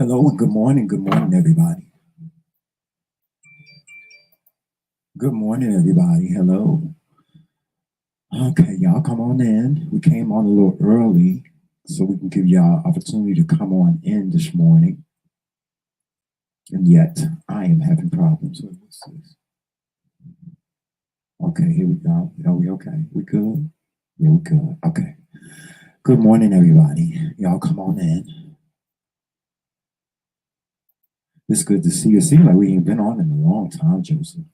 Hello and good morning, everybody. Good morning, everybody. Hello. Okay, y'all come on in. We came on a little early so we can give y'all opportunity to come on in this morning. And yet, I am having problems. What's this? Okay, here we go. Are we okay? We good? Yeah, we good. Okay. Good morning, everybody. Y'all come on in. It's good to see you. It seems like we ain't been on in a long time, Joseph.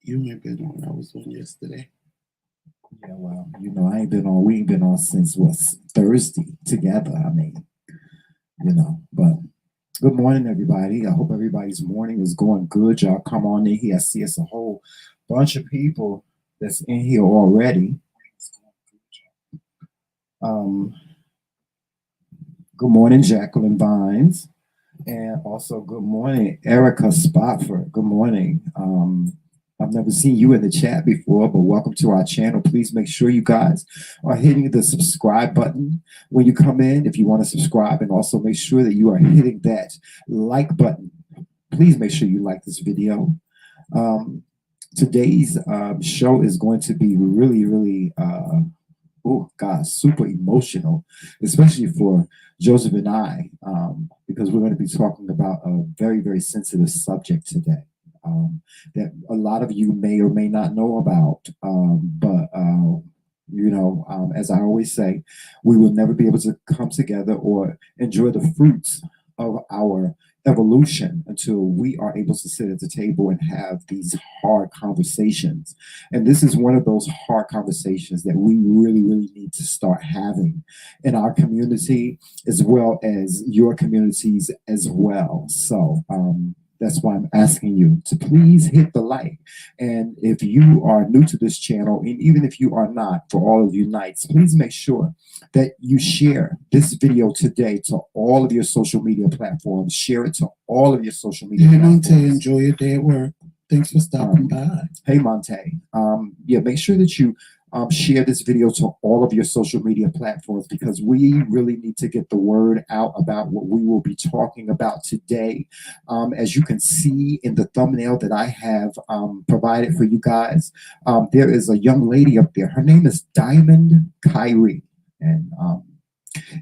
You ain't been on. I was on yesterday. Yeah, well, I ain't been on. We ain't been on since Thursday together. I mean, but good morning, everybody. I hope everybody's morning is going good. Y'all come on in here. I see it's a whole bunch of people that's in here already. Good morning, Jacqueline Vines. And also, good morning, Erica Spofford. Good morning. I've never seen you in the chat before, but welcome to our channel. Please make sure you guys are hitting the subscribe button when you come in if you want to subscribe, and also make sure that you are hitting that like button. Please make sure you like this video. Today's show is going to be really, super emotional, especially for Joseph and I, because we're going to be talking about a very sensitive subject today. That a lot of you may or may not know about. As I always say, we will never be able to come together or enjoy the fruits of our evolution until we are able to sit at the table and have these hard conversations. And this is one of those hard conversations that we really need to start having in our community, as well as your communities as well. So, that's why I'm asking you to please hit the like. And if you are new to this channel, and even if you are not, for all of you knights, please make sure that you share this video today to all of your social media platforms. Share it to all of your social media platforms. Monte, enjoy your day at work. Thanks for stopping by. Hey, Monte. Make sure that you share this video to all of your social media platforms, because we really need to get the word out about what we will be talking about today. As you can see in the thumbnail that I have provided for you guys, there is a young lady up there. Her name is Diamond Kyrie. And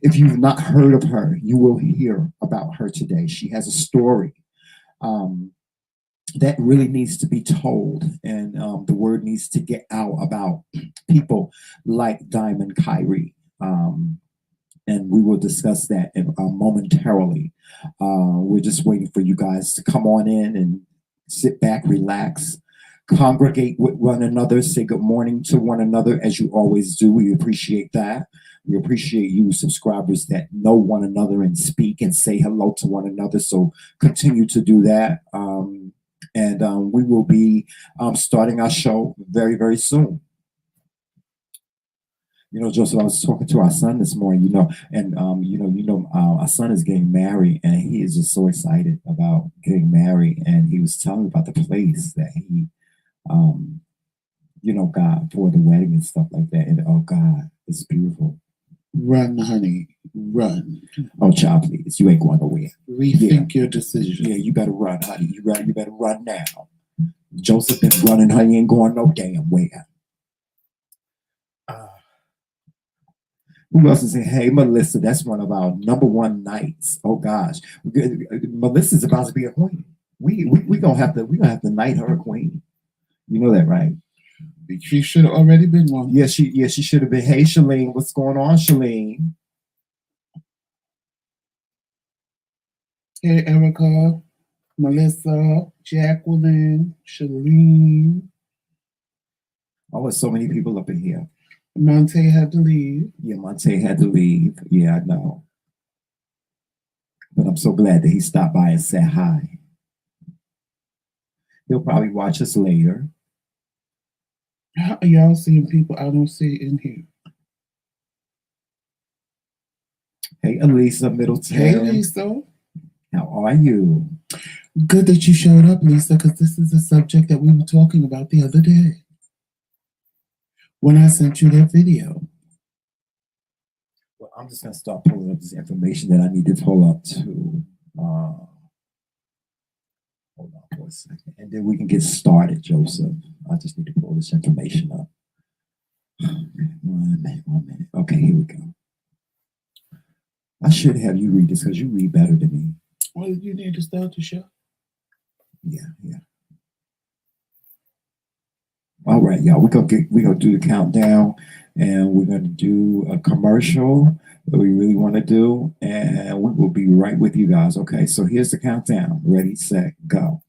if you've not heard of her, you will hear about her today. She has a story that really needs to be told, and the word needs to get out about people like Diamond Kyrie. And we will discuss that momentarily. We're just waiting for you guys to come on in and sit back, relax, congregate with one another, say good morning to one another as you always do. We appreciate that. We appreciate you subscribers that know one another and speak and say hello to one another. So continue to do that. And we will be starting our show very soon. Joseph, I was talking to our son this morning, and our son is getting married, and he is just so excited about getting married. And he was telling me about the place that he, got for the wedding and stuff like that. And oh God, it's beautiful. Run, honey, run. Oh, child, please, you ain't going nowhere. Rethink your decision. Yeah, you better run, honey. You better run now. Joseph been running, honey, ain't going no damn where. Who else is in? Hey, Melissa, that's one of our #1 knights. Oh gosh, Melissa's about to be a queen. We gonna have to knight her a queen. You know that, right? She should have already been one. Yeah, she should have been. Hey, Shalene, what's going on, Shalene? Hey, Erica, Melissa, Jacqueline, Shalene. Oh, there's so many people up in here. Monte had to leave. Yeah, Monte had to leave. Yeah, I know. But I'm so glad that he stopped by and said hi. He'll probably watch us later. How are y'all seeing people I don't see in here? Hey, Elisa Middleton. Hey, Lisa. How are you? Good that you showed up, Lisa, because this is a subject that we were talking about the other day when I sent you that video. Well, I'm just gonna start pulling up this information that I need to pull up to. Hold on for a second, and then we can get started, Joseph. I just need to pull this information up. 1 minute. Okay, here we go. I should have you read this because you read better than me. Well, you need to start the show. Yeah. All right, y'all. We're gonna do the countdown, and we're gonna do a commercial that we really want to do, and we will be right with you guys. Okay, so here's the countdown. Ready, set, go.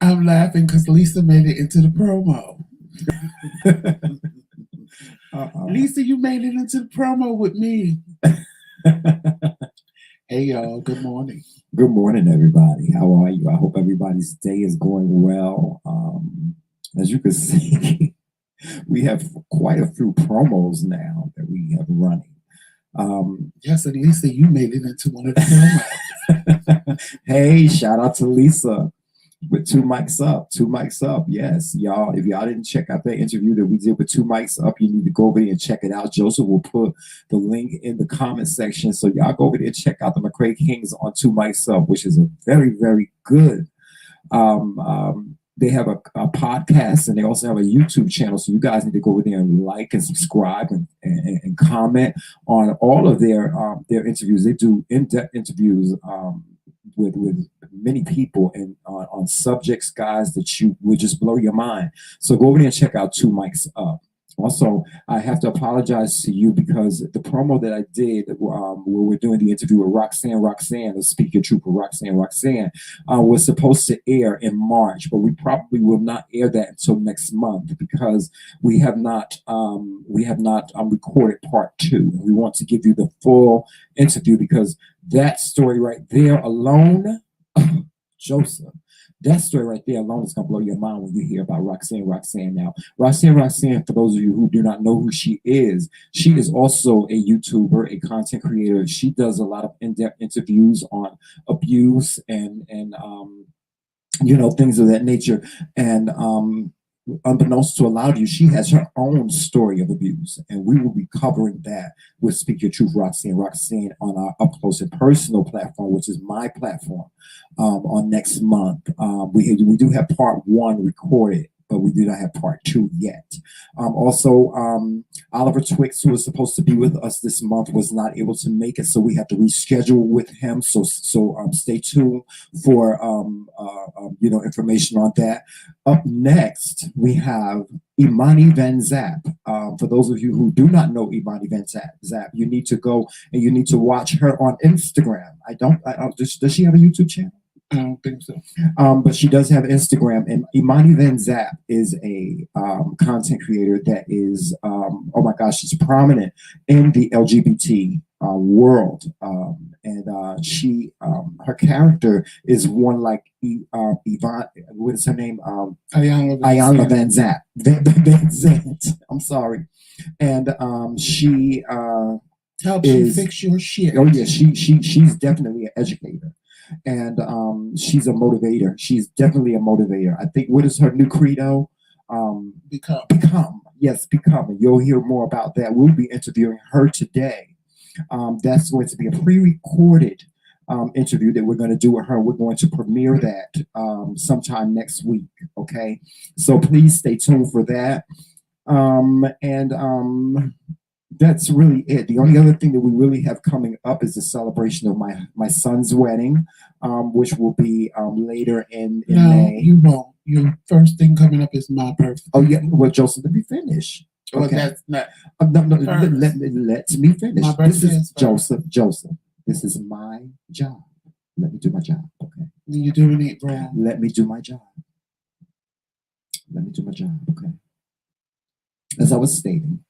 I'm laughing because Lisa made it into the promo. Lisa, you made it into the promo with me. Hey, y'all. Good morning. Good morning, everybody. How are you? I hope everybody's day is going well. As you can see, we have quite a few promos now that we have running. Yes, and Lisa, you made it into one of the promos. Hey, shout out to Lisa with two mics up. Yes, y'all, if y'all didn't check out that interview that we did with two mics up, you need to go over there and check it out. Joseph will put the link in the comment section, so y'all go over there and check out the McRae Kingz on two mics up, which is a very, very good they have a podcast, and they also have a YouTube channel, so you guys need to go over there and like and subscribe and comment on all of their interviews. They do in-depth interviews with many people and on subjects, guys, that you would just blow your mind. So go over there and check out Two Mics Up. Also, I have to apologize to you because the promo that I did where we're doing the interview with Roxanne, the Speak Your Truth with Roxanne, was supposed to air in March, but we probably will not air that until next month because we have not recorded part 2. We want to give you the full interview because that story right there alone, Joseph. That story right there alone is going to blow your mind when you hear about Roxanne now. Roxanne, for those of you who do not know who she is also a YouTuber, a content creator. She does a lot of in-depth interviews on abuse and things of that nature. And unbeknownst to a lot of you, she has her own story of abuse, and we will be covering that with Speak Your Truth, Roxanne, on our Up Close and Personal platform, which is my platform, on next month. We do have part one recorded, but we do not have part two yet. Also, Oliver Twix, who was supposed to be with us this month, was not able to make it, so we have to reschedule with him. So stay tuned for information on that. Up next, we have Imani Van Zap. For those of you who do not know Imani Van Zap, you need to go and you need to watch her on Instagram. Does she have a YouTube channel? I don't think so. But she does have Instagram, and Imani Van Zap is a content creator that is, oh my gosh, she's prominent in the LGBT world. And she, her character is one like Yvonne, what is her name? Ayala Van Zap. Van Zant. I'm sorry. And she helps you fix your shit. Oh yeah, she's definitely an educator. And she's a motivator. She's definitely a motivator. I think, what is her new credo? Become. Yes, become. And you'll hear more about that. We'll be interviewing her today. That's going to be a pre-recorded interview that we're going to do with her. We're going to premiere that sometime next week. Okay, so please stay tuned for that. That's really it. The only other thing that we really have coming up is the celebration of my son's wedding, which will be later in May. You won't. Your first thing coming up is my birthday. Oh yeah. Well, Joseph, let me finish. Okay. Well, that's not. No, let me finish. My birthday is Joseph. This is my job. Let me do my job. Okay. You're doing it wrong. Let me do my job. Okay. As I was stating,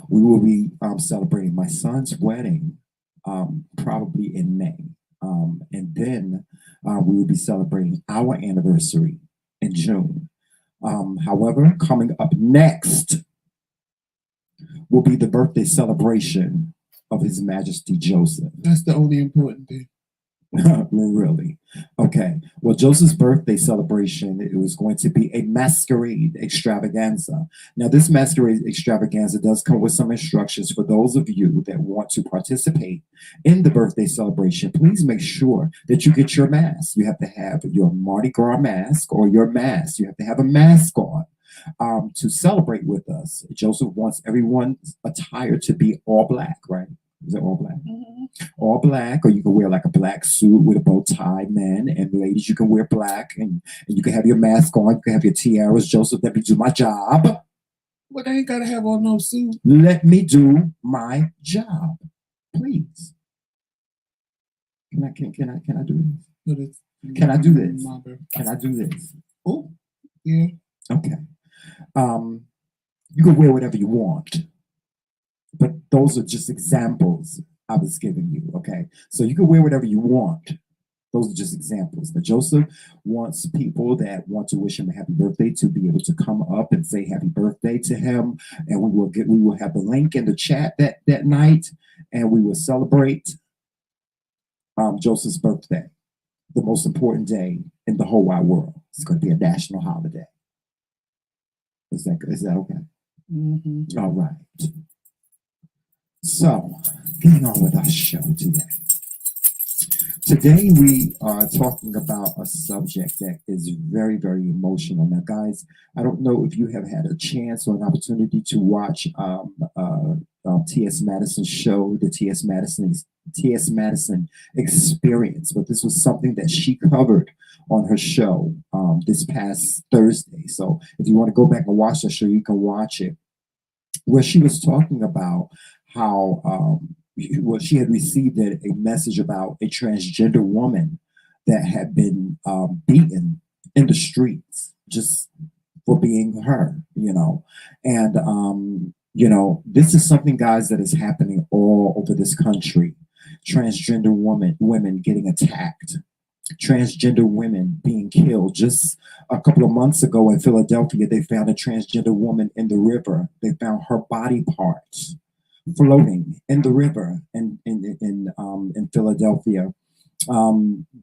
we will be celebrating my son's wedding probably in May. And then we will be celebrating our anniversary in June. However, coming up next will be the birthday celebration of His Majesty Joseph. That's the only important thing. Really? Okay. Well, Joseph's birthday celebration, it was going to be a masquerade extravaganza. Now, this masquerade extravaganza does come with some instructions for those of you that want to participate in the birthday celebration. Please make sure that you get your mask. You have to have your Mardi Gras mask or your mask. You have to have a mask on to celebrate with us. Joseph wants everyone's attire to be all black, right? Is it all black? Mm-hmm. All black, or you can wear like a black suit with a bow tie, men and ladies. You can wear black, and you can have your mask on. You can have your tiaras. Joseph, let me do my job. But I ain't gotta have on no suit. Let me do my job, please. Can I do this? Can I do this? Can I do this? Oh, yeah. Okay. You can wear whatever you want. But those are just examples I was giving you, okay? So you can wear whatever you want. Those are just examples. But Joseph wants people that want to wish him a happy birthday to be able to come up and say happy birthday to him. And we will have the link in the chat that night, and we will celebrate Joseph's birthday, the most important day in the whole wide world. It's going to be a national holiday. Is that okay? Mm-hmm. All right. So, getting on with our show today. Today we are talking about a subject that is very, very emotional. Now, guys, I don't know if you have had a chance or an opportunity to watch T.S. Madison's show, the T.S. Madison Experience, but this was something that she covered on her show this past Thursday. So if you want to go back and watch the show, you can watch it, where she was talking about how she had received a message about a transgender woman that had been beaten in the streets just for being her, and this is something, guys, that is happening all over this country. Transgender women getting attacked, transgender women being killed. Just a couple of months ago in Philadelphia, they found a transgender woman in the river. They found her body parts floating in the river in Philadelphia.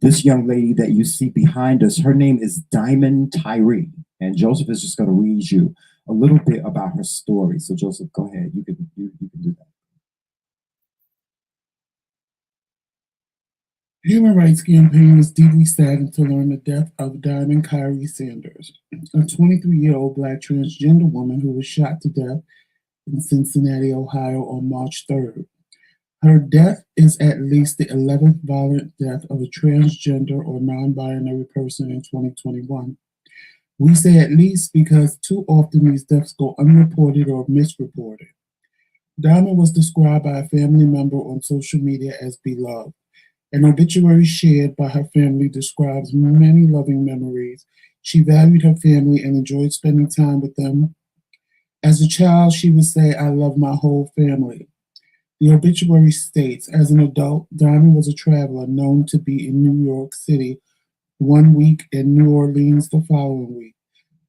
This young lady that you see behind us, her name is Diamond Tyree. And Joseph is just going to read you a little bit about her story. So Joseph, go ahead. You can do that. Human Rights Campaign is deeply saddened to learn the death of Diamond Kyrie Sanders, a 23-year-old Black transgender woman who was shot to death in Cincinnati, Ohio on March 3rd. Her death is at least the 11th violent death of a transgender or non-binary person in 2021. We say at least because too often these deaths go unreported or misreported. Diamond was described by a family member on social media as beloved. An obituary shared by her family describes many loving memories. She valued her family and enjoyed spending time with them. As a child, she would say, "I love my whole family." The obituary states, as an adult, Diamond was a traveler known to be in New York City one week and New Orleans the following week.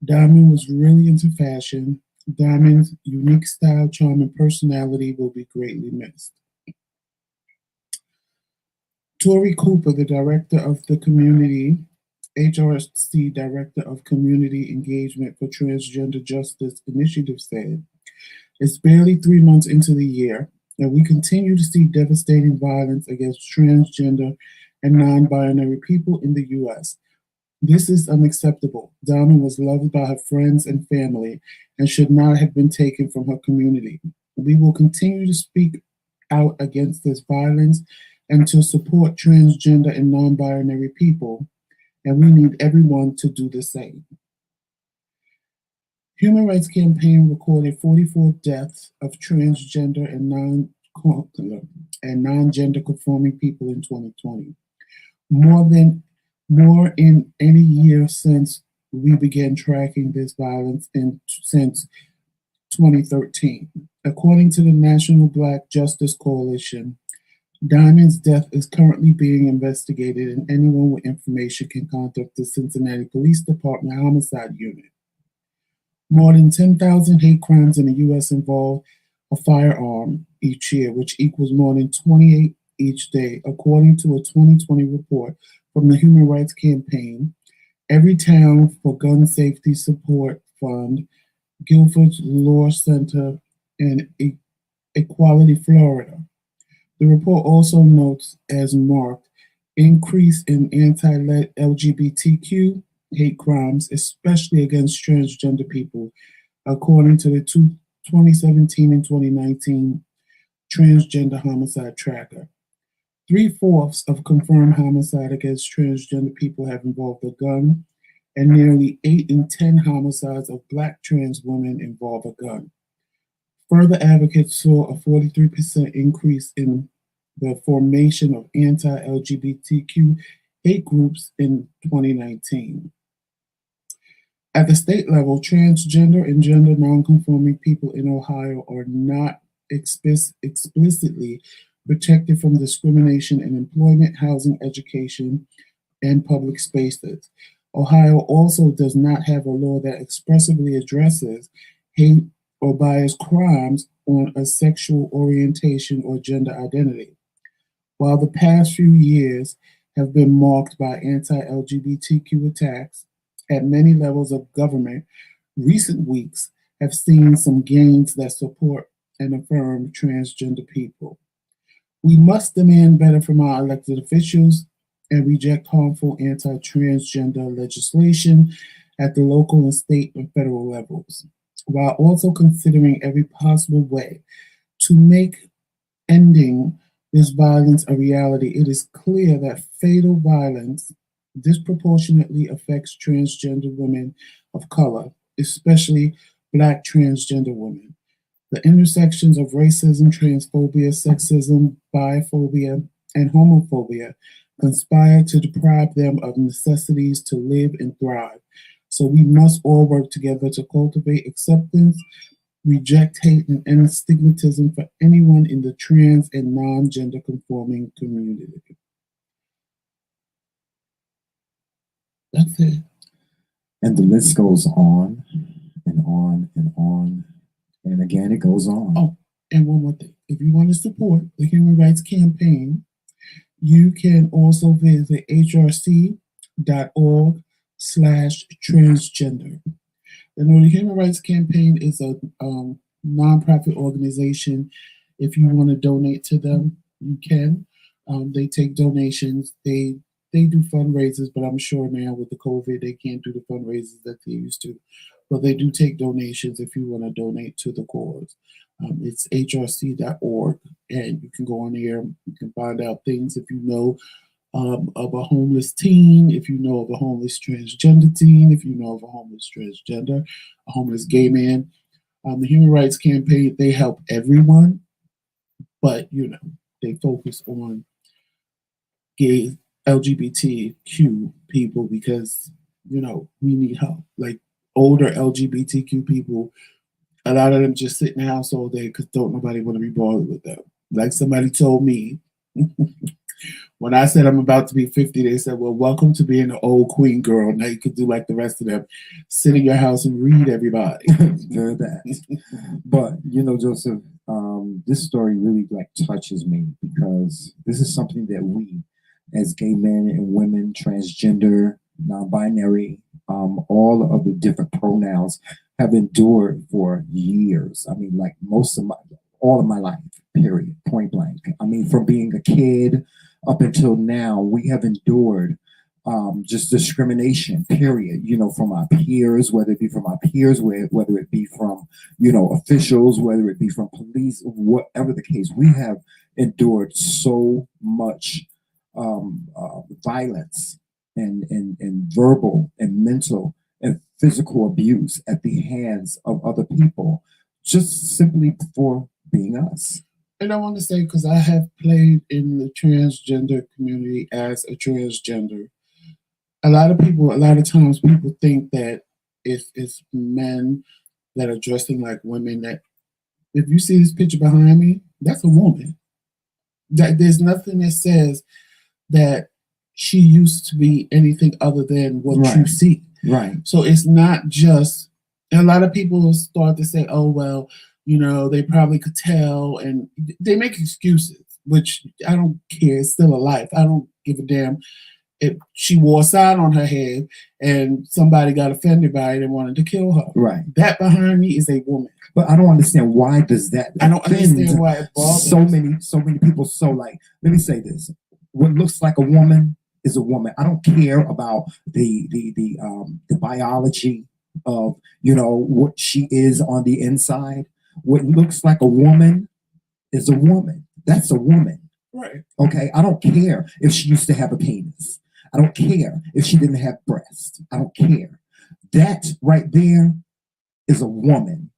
Diamond was really into fashion. Diamond's unique style, charm, and personality will be greatly missed. Tori Cooper, the director of the community, HRC Director of Community Engagement for Transgender Justice Initiative, said, "It's barely 3 months into the year, and we continue to see devastating violence against transgender and non binary people in the U.S. This is unacceptable. Diamond was loved by her friends and family and should not have been taken from her community. We will continue to speak out against this violence and to support transgender and non binary people, and we need everyone to do the same." Human Rights Campaign recorded 44 deaths of transgender and non-gender conforming people in 2020, more in any year since we began tracking this violence since 2013. According to the National Black Justice Coalition, Diamond's death is currently being investigated, and anyone with information can contact the Cincinnati Police Department Homicide Unit. More than 10,000 hate crimes in the U.S. involve a firearm each year, which equals more than 28 each day, according to a 2020 report from the Human Rights Campaign, Everytown for Gun Safety Support Fund, Guilford Law Center, and Equality, Florida. The report also notes as marked increase in anti-LGBTQ hate crimes, especially against transgender people, according to the 2017 and 2019 Transgender Homicide Tracker. 3/4 of confirmed homicide against transgender people have involved a gun, and nearly 8 in 10 homicides of Black trans women involve a gun. Further advocates saw a 43% increase in the formation of anti-LGBTQ hate groups in 2019. At the state level, transgender and gender nonconforming people in Ohio are not explicitly protected from discrimination in employment, housing, education, and public spaces. Ohio also does not have a law that expressly addresses hate or bias crimes on a sexual orientation or gender identity. While the past few years have been marked by anti-LGBTQ attacks at many levels of government, recent weeks have seen some gains that support and affirm transgender people. We must demand better from our elected officials and reject harmful anti-transgender legislation at the local and state and federal levels, while also considering every possible way to make ending this violence a reality. It is clear that fatal violence disproportionately affects transgender women of color, especially Black transgender women. The intersections of racism, transphobia, sexism, biphobia, and homophobia conspire to deprive them of necessities to live and thrive. So we must all work together to cultivate acceptance, reject hate, and end stigmatism for anyone in the trans and non-gender conforming community. That's it. And the list goes on and on and on. And again, it goes on. Oh, and one more thing. If you want to support the Human Rights Campaign, you can also visit hrc.org/transgender. know the Human Rights Campaign is a nonprofit organization. If you want to donate to them, you can. They take donations. They do fundraisers, but I'm sure now with the COVID, they can't do the fundraisers that they used to. But they do take donations if you want to donate to the cause. It's hrc.org, and you can go on there. You can find out things if you know of a homeless teen, if you know of a homeless transgender teen, if you know of a homeless transgender, a homeless gay man. The Human Rights Campaign, they help everyone, but they focus on gay LGBTQ people because we need help. Like older LGBTQ people, a lot of them just sit in the house all day because don't nobody want to be bothered with them. Like somebody told me when I said I'm about to be 50, they said, "Well, welcome to being an old queen girl. Now you can do like the rest of them, sit in your house and read everybody." Very bad. But Joseph, this story really touches me because this is something that we, as gay men and women, transgender, non-binary, all of the different pronouns, have endured for years. I mean, like all of my life, period, point blank. I mean, from being a kid up until now, we have endured just discrimination, period, from our peers, whether it be from our peers, whether it be from, officials, whether it be from police, whatever the case, we have endured so much violence and verbal and mental and physical abuse at the hands of other people, just simply for being us. And I want to say, because I have played in the transgender community as a transgender, a lot of times people think that it's men that are dressing like women. That if you see this picture behind me, that's a woman. That there's nothing that says that she used to be anything other than what you see. Right. So it's not just. A lot of people start to say, "Oh well, they probably could tell," and they make excuses, which I don't care. It's still a life. I don't give a damn if she wore a sign on her head and somebody got offended by it and wanted to kill her. Right. That behind me is a woman. But I don't understand why does that. I don't understand why it bothers so many people. So let me say this: what looks like a woman is a woman. I don't care about the biology of what she is on the inside. What looks like a woman is a woman. That's a woman. Right. Okay. I don't care if she used to have a penis. I don't care if she didn't have breasts. I don't care. That right there is a woman,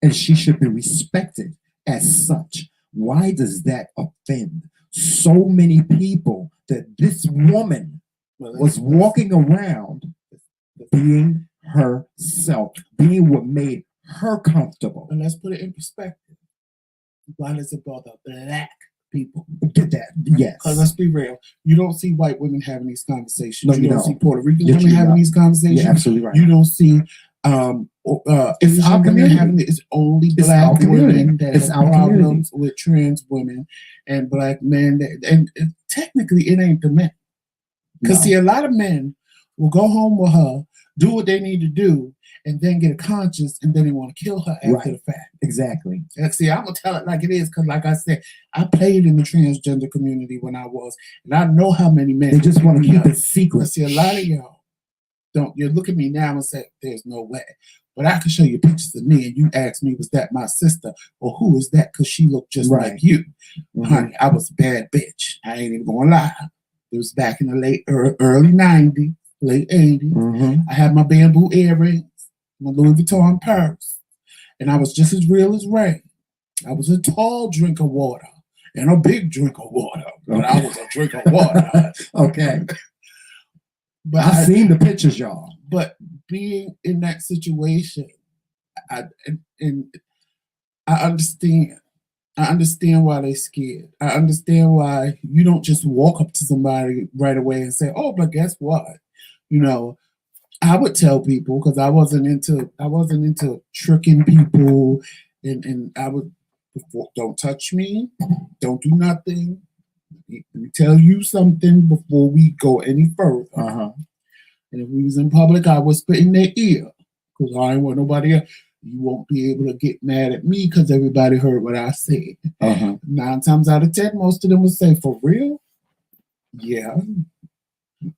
and she should be respected as such. Why does that offend so many people that this woman was walking around being herself, being what made her comfortable? And let's put it in perspective. Why does it bother black people? Get that? Yes. Because let's be real. You don't see white women having these conversations. No, you don't see Puerto Rican women having these conversations. You're absolutely right. You don't see it's our community. It's only black women that have problems with trans women and black men. And technically, it ain't the men. Because see, a lot of men will go home with her, do what they need to do, and then get a conscience, and then they want to kill her after the fact. Exactly. And see, I'm gonna tell it like it is, because like I said, I played in the transgender community when I was, and I know how many men they just want to keep it secret. But see, a lot of y'all don't. You look at me now and say, "There's no way." But I can show you pictures of me, and you ask me, "Was that my sister, or who is that?" Because she looked just like you, honey. I was a bad bitch. I ain't even gonna lie. It was back in the early '90s, late '80s. I had my bamboo earrings, my Louis Vuitton purse, and I was just as real as Ray. I was a tall drink of water and a big drink of water, but I was a drink of water. Okay. But I've seen the pictures, y'all. But being in that situation, I understand. I understand why they're scared. I understand why you don't just walk up to somebody right away and say, "Oh, but guess what?" I would tell people, because I wasn't into tricking people, and I would, don't touch me, don't do nothing. Let me tell you something before we go any further. And if we was in public, I would spit in their ear, because I ain't want nobody else. You won't be able to get mad at me because everybody heard what I said. 9 times out of 10, most of them will say, for real? Yeah.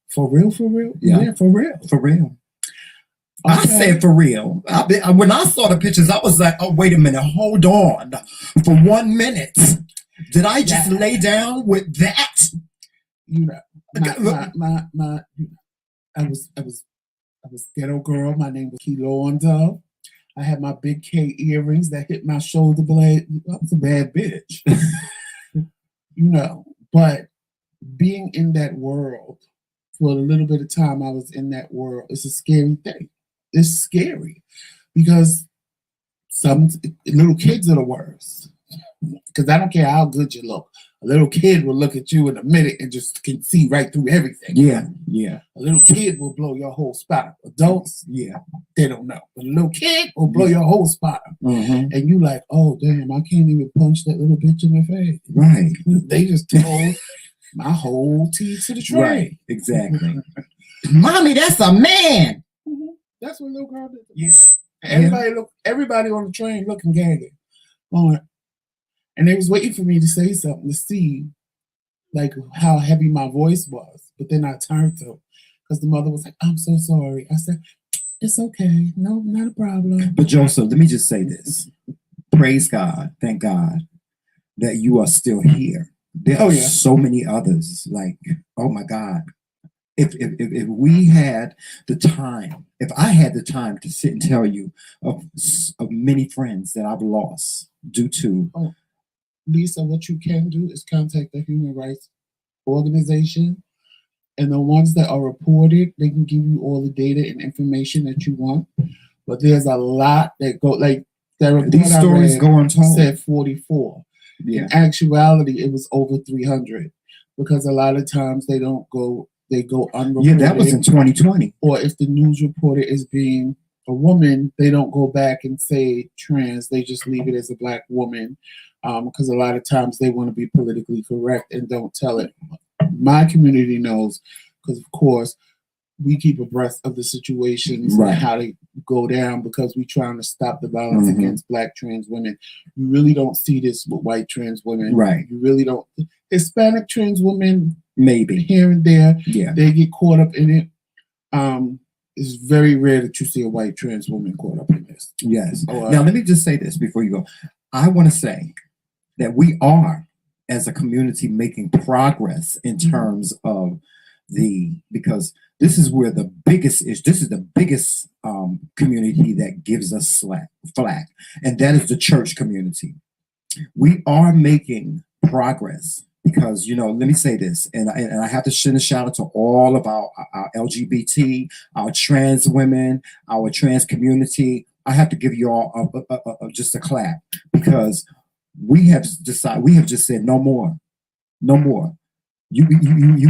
For real, for real? Yeah, for real. For real. Okay. I said for real. When I saw the pictures, I was like, oh, wait a minute. Hold on. For 1 minute. Did I just lay down with that? You know, I was ghetto girl. My name was Kilonda. I had my big K earrings that hit my shoulder blade. I was a bad bitch. You know, but being in that world for a little bit of time I was in that world, it's a scary thing. It's scary because some little kids are the worst. Because I don't care how good you look. A little kid will look at you in a minute and just can see right through everything. Yeah, yeah. A little kid will blow your whole spot up. Adults, yeah, they don't know. But a little kid will blow your whole spot up. And you like, oh, damn, I can't even punch that little bitch in the face. Right. They just told my whole teeth to the train. Right, exactly. Mommy, that's a man. That's what little girl did. Yeah. Everybody on the train looking gagging. And they was waiting for me to say something to see like how heavy my voice was. But then I turned to because the mother was like, I'm so sorry. I said, it's okay. No, not a problem. But Joseph, let me just say this. Praise God. Thank God that you are still here. There are so many others. Like, oh my God. If we had the time, if I had the time to sit and tell you of many friends that I've lost due to. Lisa, what you can do is contact the human rights organization, and the ones that are reported, they can give you all the data and information that you want. But there's a lot that go like that. These stories go untold. Said 44. Yeah. In actuality, it was over 300 because a lot of times they don't go. They go unreported. Yeah, that was in 2020. Or if the news reporter is being a woman, they don't go back and say trans. They just leave it as a black woman because a lot of times they want to be politically correct and don't tell it. My community knows because, of course, we keep abreast of the situations and how they go down because we're trying to stop the violence against black trans women. You really don't see this with white trans women. Right. You really don't. Hispanic trans women, maybe here and there, they get caught up in it. It's very rare that you see a white trans woman caught up in this. Yes. Now, let me just say this before you go. I want to say that we are, as a community, making progress in terms of because this is where the biggest is. This is the biggest community that gives us flack, and that is the church community. We are making progress. Because, you know, let me say this, and I have to send a shout out to all of our LGBT, our trans women, our trans community. I have to give you all just a clap because we have just said no more. You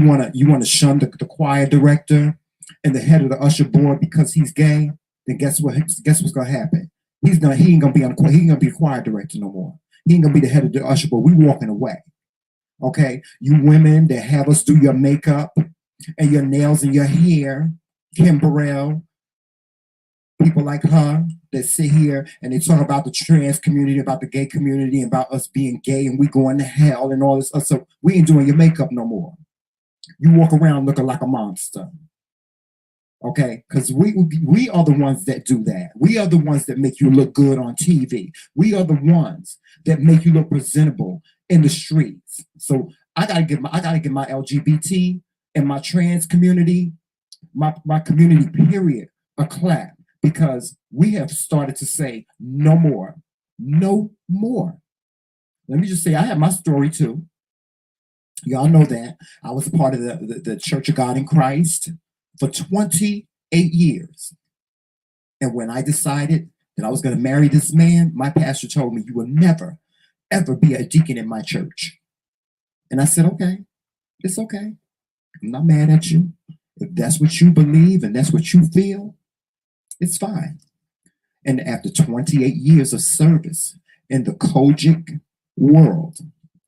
want to shun the choir director and the head of the usher board because he's gay. Then guess what's gonna happen? He ain't gonna be a choir director no more. He ain't gonna be the head of the usher board. We walking away. Okay, you women that have us do your makeup and your nails and your hair, Kim Burrell, people like her that sit here and they talk about the trans community, about the gay community, about us being gay and we going to hell and all this stuff. So we ain't doing your makeup no more. You walk around looking like a monster. Okay, because we are the ones that do that. We are the ones that make you look good on TV. We are the ones that make you look presentable in the streets. So I gotta give my LGBT and my trans community, my community period, a clap because we have started to say no more. No more. Let me just say I have my story too. Y'all know that. I was a part of the Church of God in Christ for 28 years. And when I decided that I was going to marry this man, my pastor told me, you will never, ever be a deacon in my church. And I said, okay, it's okay. I'm not mad at you. If that's what you believe and that's what you feel, it's fine. And after 28 years of service in the Kojic world,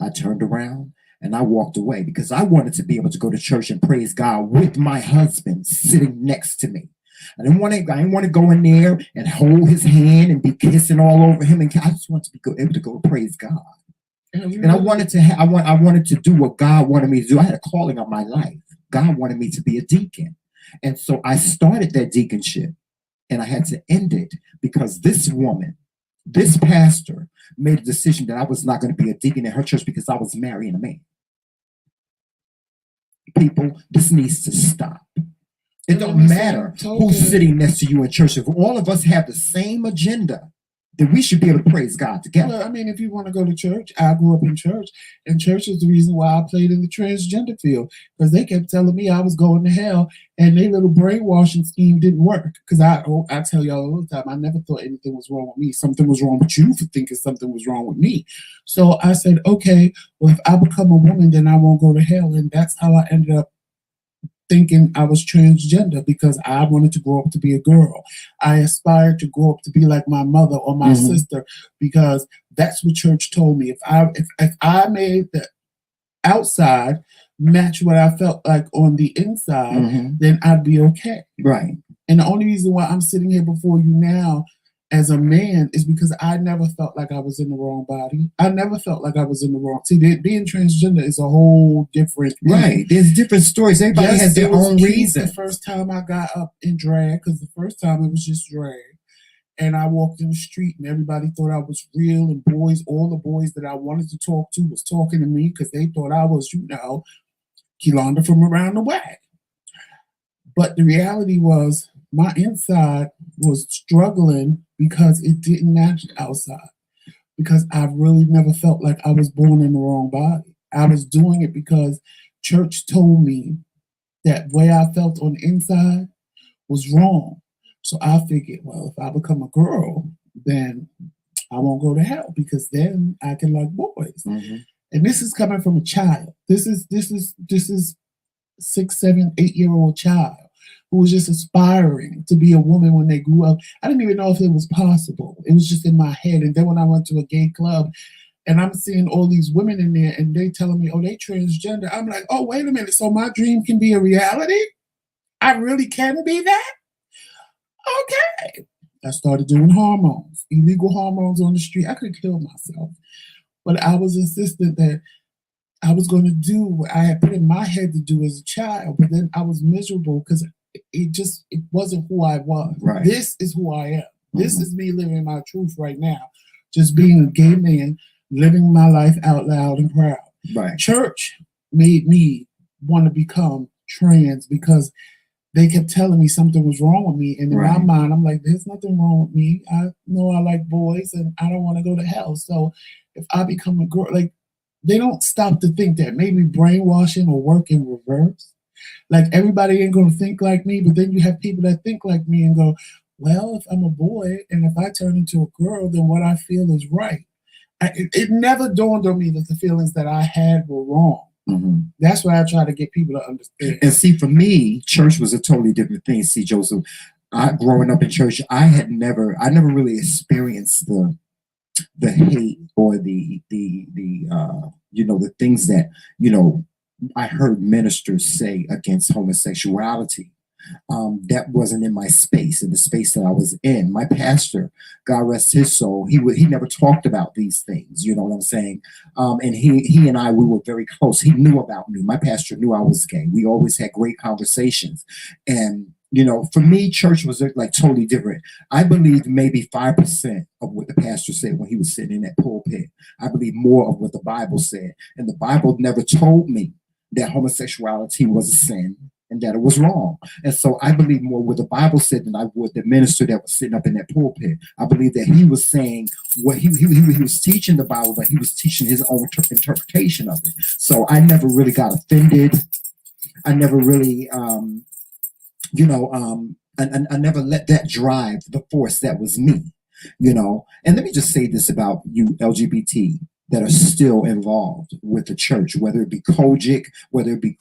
I turned around and I walked away because I wanted to be able to go to church and praise God with my husband sitting next to me. I didn't want to go in there and hold his hand and be kissing all over him. And I just wanted to be able to go praise God. And I wanted to I wanted to do what God wanted me to do. I had a calling on my life. God wanted me to be a deacon. And so I started that deaconship, and I had to end it because this woman, this pastor, made a decision that I was not going to be a deacon in her church because I was marrying a man. People, this needs to stop. It don't matter who's sitting next to you in church. If all of us have the same agenda, then we should be able to praise God together. Well, I mean, if you want to go to church, I grew up in church, and church is the reason why I played in the transgender field, because they kept telling me I was going to hell, and their little brainwashing scheme didn't work. Because I tell y'all all the time, I never thought anything was wrong with me. Something was wrong with you for thinking something was wrong with me. So I said, okay, well, if I become a woman, then I won't go to hell, and that's how I ended up thinking I was transgender, because I wanted to grow up to be a girl. I aspired to grow up to be like my mother or my sister, because that's what church told me. If I made the outside match what I felt like on the inside, then I'd be okay. Right. And the only reason why I'm sitting here before you now as a man is because I never felt like I was in the wrong body. I never felt like I was in the wrong. See, being transgender is a whole different thing. Right. There's different stories. Everybody has their own reason. The first time I got up in drag, because the first time it was just drag, and I walked in the street and everybody thought I was real, and all the boys that I wanted to talk to was talking to me because they thought I was, Kilonda from around the way. But the reality was my inside was struggling because it didn't match the outside. Because I really never felt like I was born in the wrong body. I was doing it because church told me that way I felt on the inside was wrong. So I figured, well, if I become a girl, then I won't go to hell, because then I can like boys. And this is coming from a child. This is 6, 7, 8-year-old child who was just aspiring to be a woman when they grew up. I didn't even know if it was possible. It was just in my head. And then when I went to a gay club and I'm seeing all these women in there and they telling me, oh, they transgender. I'm like, oh, wait a minute. So my dream can be a reality? I really can be that? Okay. I started doing hormones, illegal hormones on the street. I could kill myself. But I was insistent that I was going to do what I had put in my head to do as a child. But then I was miserable because it wasn't who I was. Right. This is who I am. This is me living my truth right now. Just being a gay man, living my life out loud and proud. Right. Church made me want to become trans because they kept telling me something was wrong with me. And in my mind, I'm like, there's nothing wrong with me. I know I like boys and I don't want to go to hell. So if I become a girl, like, they don't stop to think that maybe brainwashing will work in reverse. Like, everybody ain't going to think like me, but then you have people that think like me and go, well, if I'm a boy and if I turn into a girl, then what I feel is right. It never dawned on me that the feelings that I had were wrong. That's why I try to get people to understand. And see, for me, church was a totally different thing. See, Joseph, growing up in church, I never really experienced the hate or the things that I heard ministers say against homosexuality. That wasn't in my space, in the space that I was in. My pastor, God rest his soul, he never talked about these things. You know what I'm saying? And he and we were very close. He knew about me. My pastor knew I was gay. We always had great conversations. And for me, church was like totally different. I believed maybe 5% of what the pastor said when he was sitting in that pulpit. I believe more of what the Bible said. And the Bible never told me that homosexuality was a sin and that it was wrong. And so I believe more what the Bible said than I would the minister that was sitting up in that pulpit. I believe that he was saying what he was teaching the Bible, but he was teaching his own interpretation of it. So I never really got offended. I never really, I never let that drive the force that was me, And let me just say this about you LGBT that are still involved with the church, whether it be Kojic, whether it be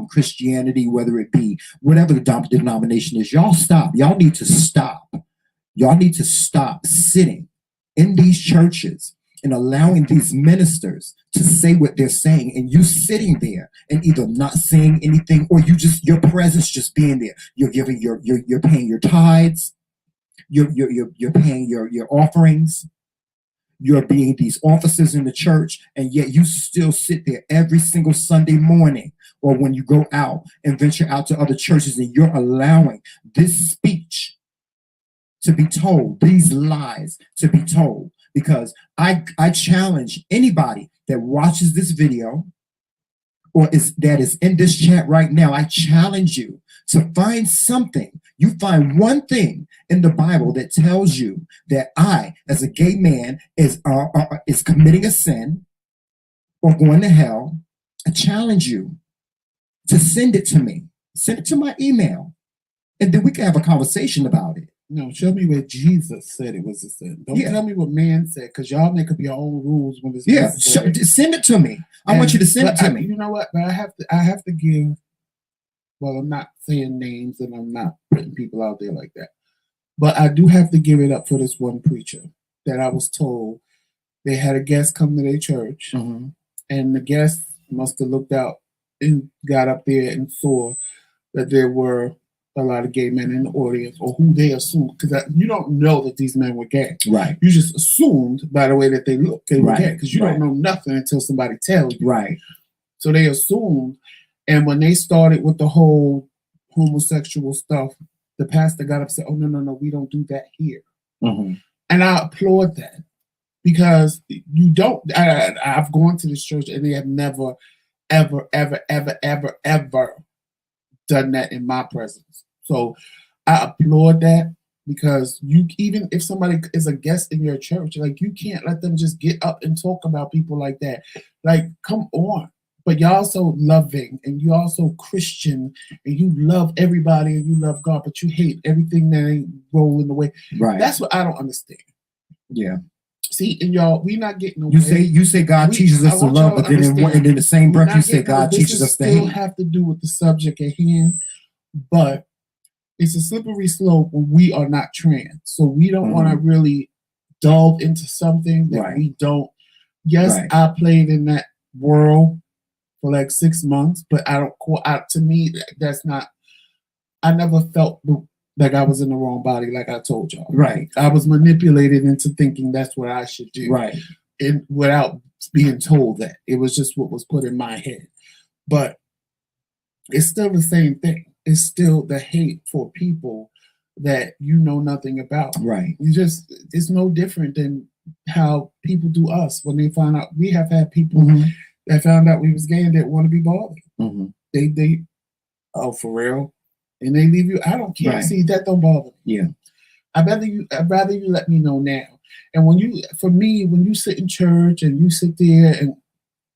Christianity, whether it be whatever the denomination is. Y'all stop. Y'all need to stop. Y'all need to stop sitting in these churches and allowing these ministers to say what they're saying, and you sitting there and either not saying anything, or your presence just being there. You're giving you're paying your tithes, you're paying your offerings, you're being these officers in the church, and yet you still sit there every single Sunday morning, or when you go out and venture out to other churches, and you're allowing this speech to be told, these lies to be told. Because I challenge anybody that watches this video or that is in this chat right now, I challenge you to find something. You find one thing in the Bible that tells you that I, as a gay man, is committing a sin or going to hell. I challenge you to send it to me. Send it to my email, and then we can have a conversation about it. No, show me where Jesus said it was a sin. Don't tell me what man said, because y'all make up your own rules when it's necessary. Send it to me. I want you to send it to me. You know what? But I have to give. Well, I'm not saying names, and I'm not putting people out there like that. But I do have to give it up for this one preacher that I was told they had a guest come to their church, and the guest must have looked out and got up there and saw that there were a lot of gay men in the audience, or who they assumed, because you don't know that these men were gay. Right. You just assumed by the way that they looked they were gay, because you don't know nothing until somebody tells you. Right. So they assumed, and when they started with the whole homosexual stuff, the pastor got upset. Oh, no, we don't do that here. And I applaud that, because you don't. I've gone to this church and they have never, ever, ever, ever, ever, ever done that in my presence. So I applaud that, because even if somebody is a guest in your church, like, you can't let them just get up and talk about people like that. Like, come on. But you're also loving, and you're also Christian, and you love everybody, and you love God, but you hate everything that ain't rolling the way. Right. That's what I don't understand. Yeah. See, and y'all, we not getting away. You say God teaches us to love, but then in the same breath you say God teaches us to hate. Still have to do with the subject at hand, but it's a slippery slope when we are not trans. So we don't want to really delve into something that we don't. Yes, I played in that world for like 6 months, but I don't. To me, that's not. I never felt like I was in the wrong body, like I told y'all. Right. I was manipulated into thinking that's what I should do. Right. And without being told that. It was just what was put in my head. But it's still the same thing. It's still the hate for people that you know nothing about. Right. It's no different than how people do us when they find out. We have had people that found out we was gay and didn't want to be bothered. They oh, for real? And they leave you. I don't care. Right. See, that don't bother me. Yeah. I'd rather you let me know now. And when you sit in church and you sit there, and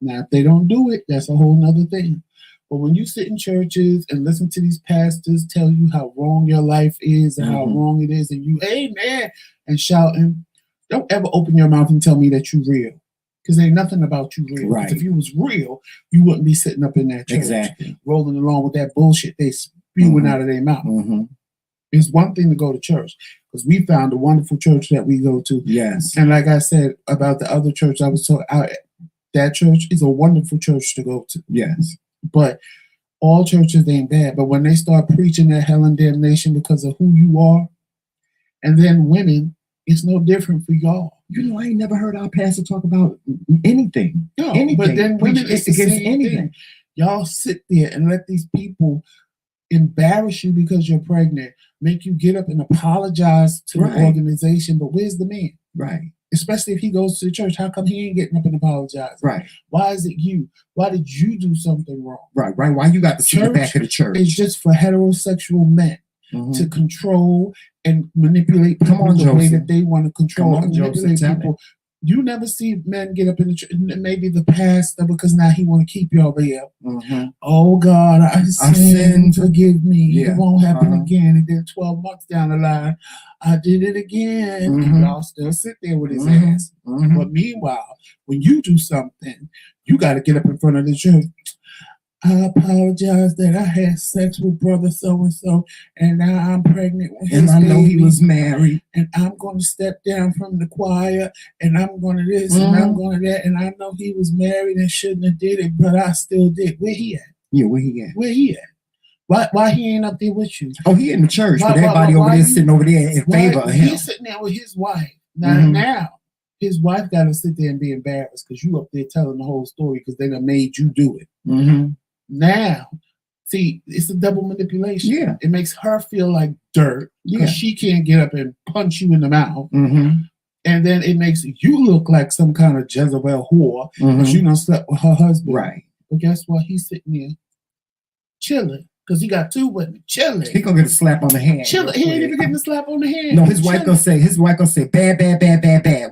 now if they don't do it, that's a whole nother thing. But when you sit in churches and listen to these pastors tell you how wrong your life is and how wrong it is, and you, amen, and shouting, don't ever open your mouth and tell me that you're real. Because ain't nothing about you real. Right. If you was real, you wouldn't be sitting up in that church rolling along with that bullshit they spewing out of their mouth. It's one thing to go to church, because we found a wonderful church that we go to. Yes. And like I said about the other church I was talking about, that church is a wonderful church to go to. Yes. But all churches ain't bad. But when they start preaching that hell and damnation because of who you are, and then women, it's no different for y'all. You know, I ain't never heard our pastor talk about anything. No, anything. But then women, it's against anything. Thing. Y'all sit there and let these people embarrass you because you're pregnant, make you get up and apologize to the organization. But where's the man? Right. Especially if he goes to the church, how come he ain't getting up and apologizing? Right. Why is it you? Why did you do something wrong? Right. Why you got to sit in the back of the church? It's just for heterosexual men to control and manipulate people the way that they want to control and manipulate people. You never see men get up in the church, maybe the pastor, because now he want to keep y'all there. Oh God, I sinned, forgive me. It won't happen again. And then 12 months down the line, I did it again. And y'all still sit there with his ass. But meanwhile, when you do something, you got to get up in front of the church. I apologize that I had sex with brother so and so, and now I'm pregnant with his And I know he baby, was married. and I'm going to step down from the choir, and I'm going to this, and I'm going to that, and I know he was married and shouldn't have did it, but I still did. Where he at? Yeah, where he at? Where he at? Why he ain't up there with you? Oh, he in the church, but everybody over there sitting over there in favor of him. He's sitting there with his wife. Now his wife got to sit there and be embarrassed because you up there telling the whole story because they done made you do it. Now, see, it's a double manipulation. Yeah. It makes her feel like dirt because she can't get up and punch you in the mouth. And then it makes you look like some kind of Jezebel whore because you done slept with her husband. Right. But guess what? He's sitting there chilling because he got two women chilling. He gonna get a slap on the hand. Chilling. He ain't even getting a slap on the hand. No, his wife gonna say, bad.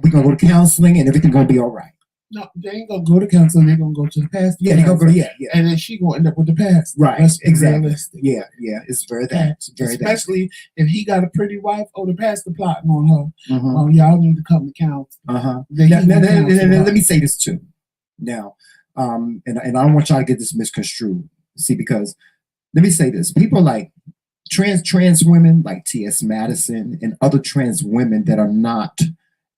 We gonna go to counseling and everything gonna be all right. No, they ain't gonna go to counseling. They're gonna go to the pastor. Yeah, they gonna go. Yeah. And then she gonna end up with the pastor. Right. That's exactly. Realistic. Yeah. It's very that. It's very Especially if he got a pretty wife or the pastor plotting on her. Oh, y'all need to come to counsel. Now, let me say this too. Now, and I don't want y'all to get this misconstrued. See, because let me say this: people like trans women like T.S. Madison and other trans women that are not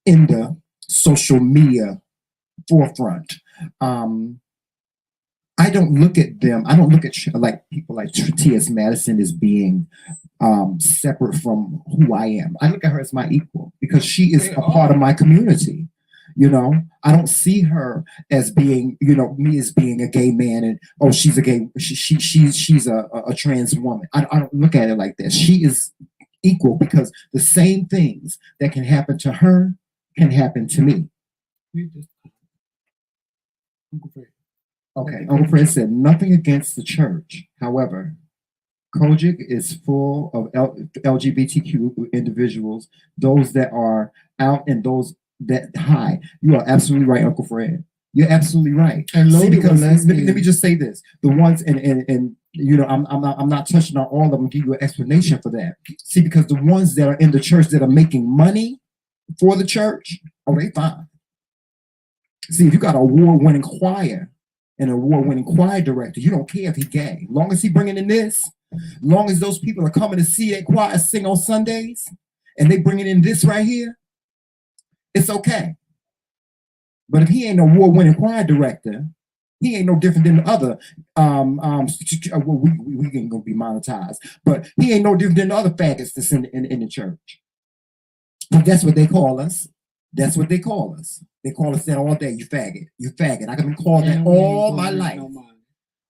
in the social media forefront. I don't look at them. I don't look at like people like T.S. Madison as being separate from who I am. I look at her as my equal because she is a part of my community. You know, I don't see her as being, me as being a gay man and she's a gay. She's a trans woman. I don't look at it like that. She is equal because the same things that can happen to her can happen to me. Okay, Uncle Fred said nothing against the church. However, Kojic is full of LGBTQ individuals, those that are out and those that hide. You are absolutely right, Uncle Fred. You're absolutely right. And because let me just say this: the ones and I'm not touching on all of them. Give you an explanation for that. See, because the ones that are in the church that are making money for the church, they fine. See, if you got an award-winning choir and an award-winning choir director, you don't care if he's gay. Long as he bringing in this, long as those people are coming to see that choir sing on Sundays, and they bringing in this right here, it's okay. But if he ain't an award-winning choir director, he ain't no different than the other. We ain't gonna be monetized, but he ain't no different than the other faggots that's in the church. But that's what they call us. That's what they call us. They call us that all day. You faggot. You faggot. I've been called that all my life.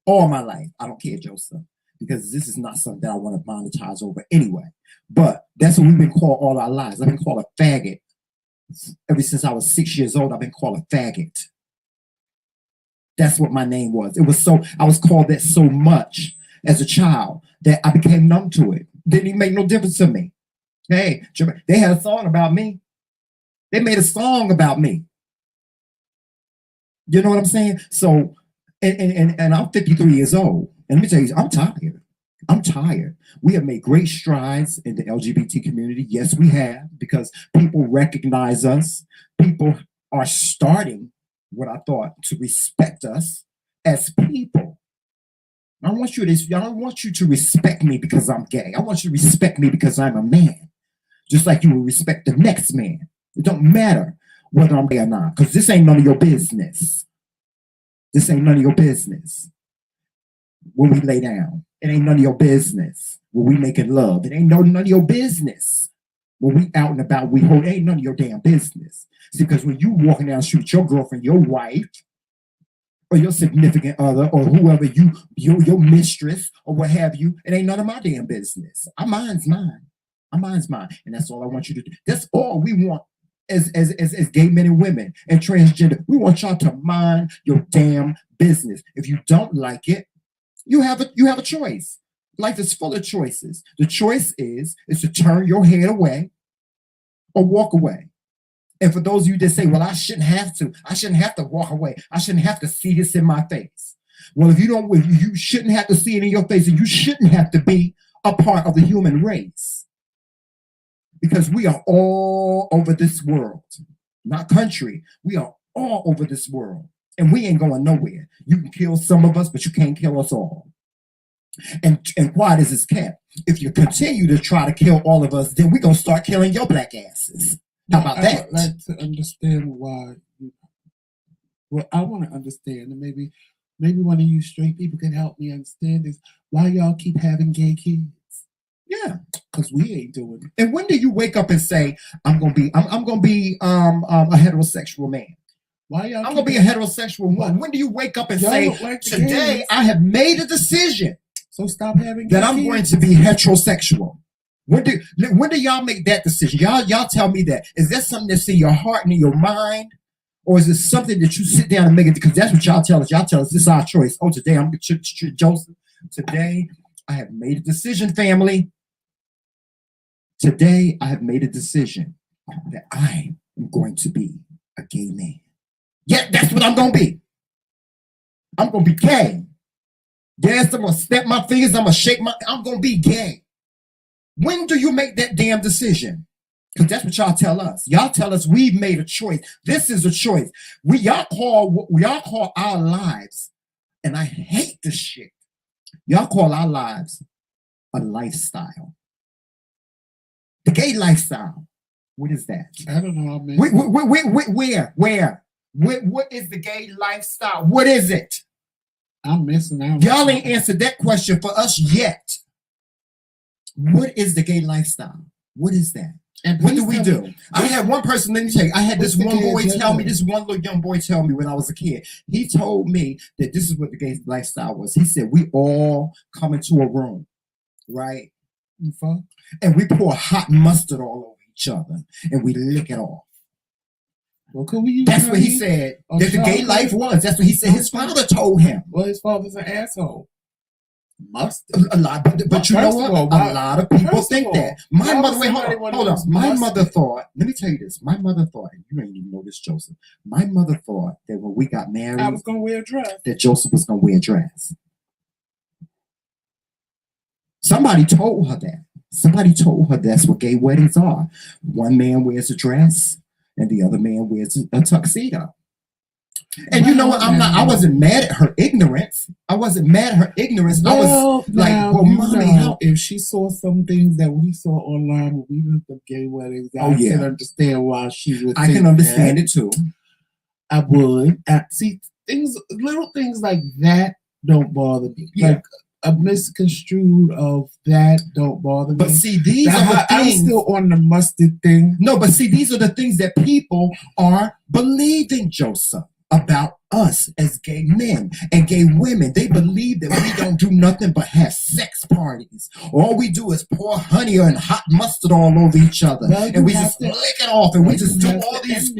All my life. I don't care, Joseph, because this is not something that I want to monetize over anyway. But that's what we've been called all our lives. I've been called a faggot. Ever since I was 6 years old, I've been called a faggot. That's what my name was. I was called that so much as a child that I became numb to it. Didn't even make no difference to me. Hey, they had a song about me. They made a song about me. You know what I'm saying? So, and I'm 53 years old. And let me tell you, I'm tired. I'm tired. We have made great strides in the LGBT community. Yes, we have, because people recognize us. People are starting, what I thought, to respect us as people. I don't want you to respect me because I'm gay. I want you to respect me because I'm a man. Just like you will respect the next man. It don't matter whether I'm gay or not, because this ain't none of your business. This ain't none of your business. When we lay down, it ain't none of your business. When we making love, it ain't none of your business. When we out and about, it ain't none of your damn business. See, because when you walking down the street with your girlfriend, your wife, or your significant other, or whoever your mistress, or what have you, it ain't none of my damn business. Mine's mine. Mine's mine. And that's all I want you to do. That's all we want as gay men and women and transgender. We want y'all to mind your damn business. If you don't like it, you have a choice. Life is full of choices. The choice is to turn your head away or walk away. And for those of you that say, well, I shouldn't have to walk away. I shouldn't have to see this in my face. Well, if you shouldn't have to see it in your face, and you shouldn't have to be a part of the human race. Because we are all over this world, not country. We are all over this world. And we ain't going nowhere. You can kill some of us, but you can't kill us all. And quiet as it's kept. If you continue to try to kill all of us, then we're going to start killing your black asses. How about that? I would like to understand why. Well, I want to understand, and maybe one of you straight people can help me understand this. Why y'all keep having gay kids? Yeah, because we ain't doing it. And when do you wake up and say, I'm gonna be a heterosexual man? Why y'all? I'm gonna be a heterosexual woman. When do you wake up and say, today I have made a decision? So stop having that I'm going to be heterosexual. When do y'all make that decision? Y'all tell me that. Is that something that's in your heart and in your mind? Or is it something that you sit down and make it? Because that's what y'all tell us. Y'all tell us this is our choice. Oh, today I'm Joseph. Today I have made a decision, family. Today I have made a decision that I am going to be a gay man. Yeah, that's what I'm going to be. I'm going to be gay. Yes, I'm going to snap my fingers. I'm going to shake I'm going to be gay. When do you make that damn decision? Because that's what y'all tell us. Y'all tell us we've made a choice. This is a choice. Y'all call our lives, and I hate this shit. Y'all call our lives a lifestyle. The gay lifestyle. What is that? I don't know. Where? What is the gay lifestyle? What is it? I'm missing out. Y'all ain't answered that question for us yet. What is the gay lifestyle? What is that? And what do we do? I had one person, let me tell you, I had this one boy tell me, this one little young boy tell me when I was a kid. He told me that this is what the gay lifestyle was. He said, we all come into a room, right? And we pour hot mustard all over each other and we lick it off. Well, could we That's what he said that the gay life was. That's what he said. His father told him. Well, his father's an asshole. Mustard. A lot, but you know what? A lot of people think that. My mother, wait, hold on. My mother thought, let me tell you this. My mother thought, and you ain't even know this, Joseph. My mother thought that when we got married, I was going to wear a dress. That Joseph was going to wear a dress. Somebody told her that. Somebody told her that's what gay weddings are. One man wears a dress and the other man wears a tuxedo. And you know what? I wasn't mad at her ignorance. I wasn't mad at her ignorance. I was like, well, mommy, if she saw some things that we saw online when we looked up gay weddings, I can understand why she would. I can understand it too. I would. See, little things like that don't bother me. Yeah. Like a misconstrued of that don't bother me. But see, these are the things. I'm still on the mustard thing. No, but see, these are the things that people are believing, Joseph, about us as gay men and gay women. They believe that we don't do nothing but have sex parties. All we do is pour honey and hot mustard all over each other, and we just lick it off, and we just do all these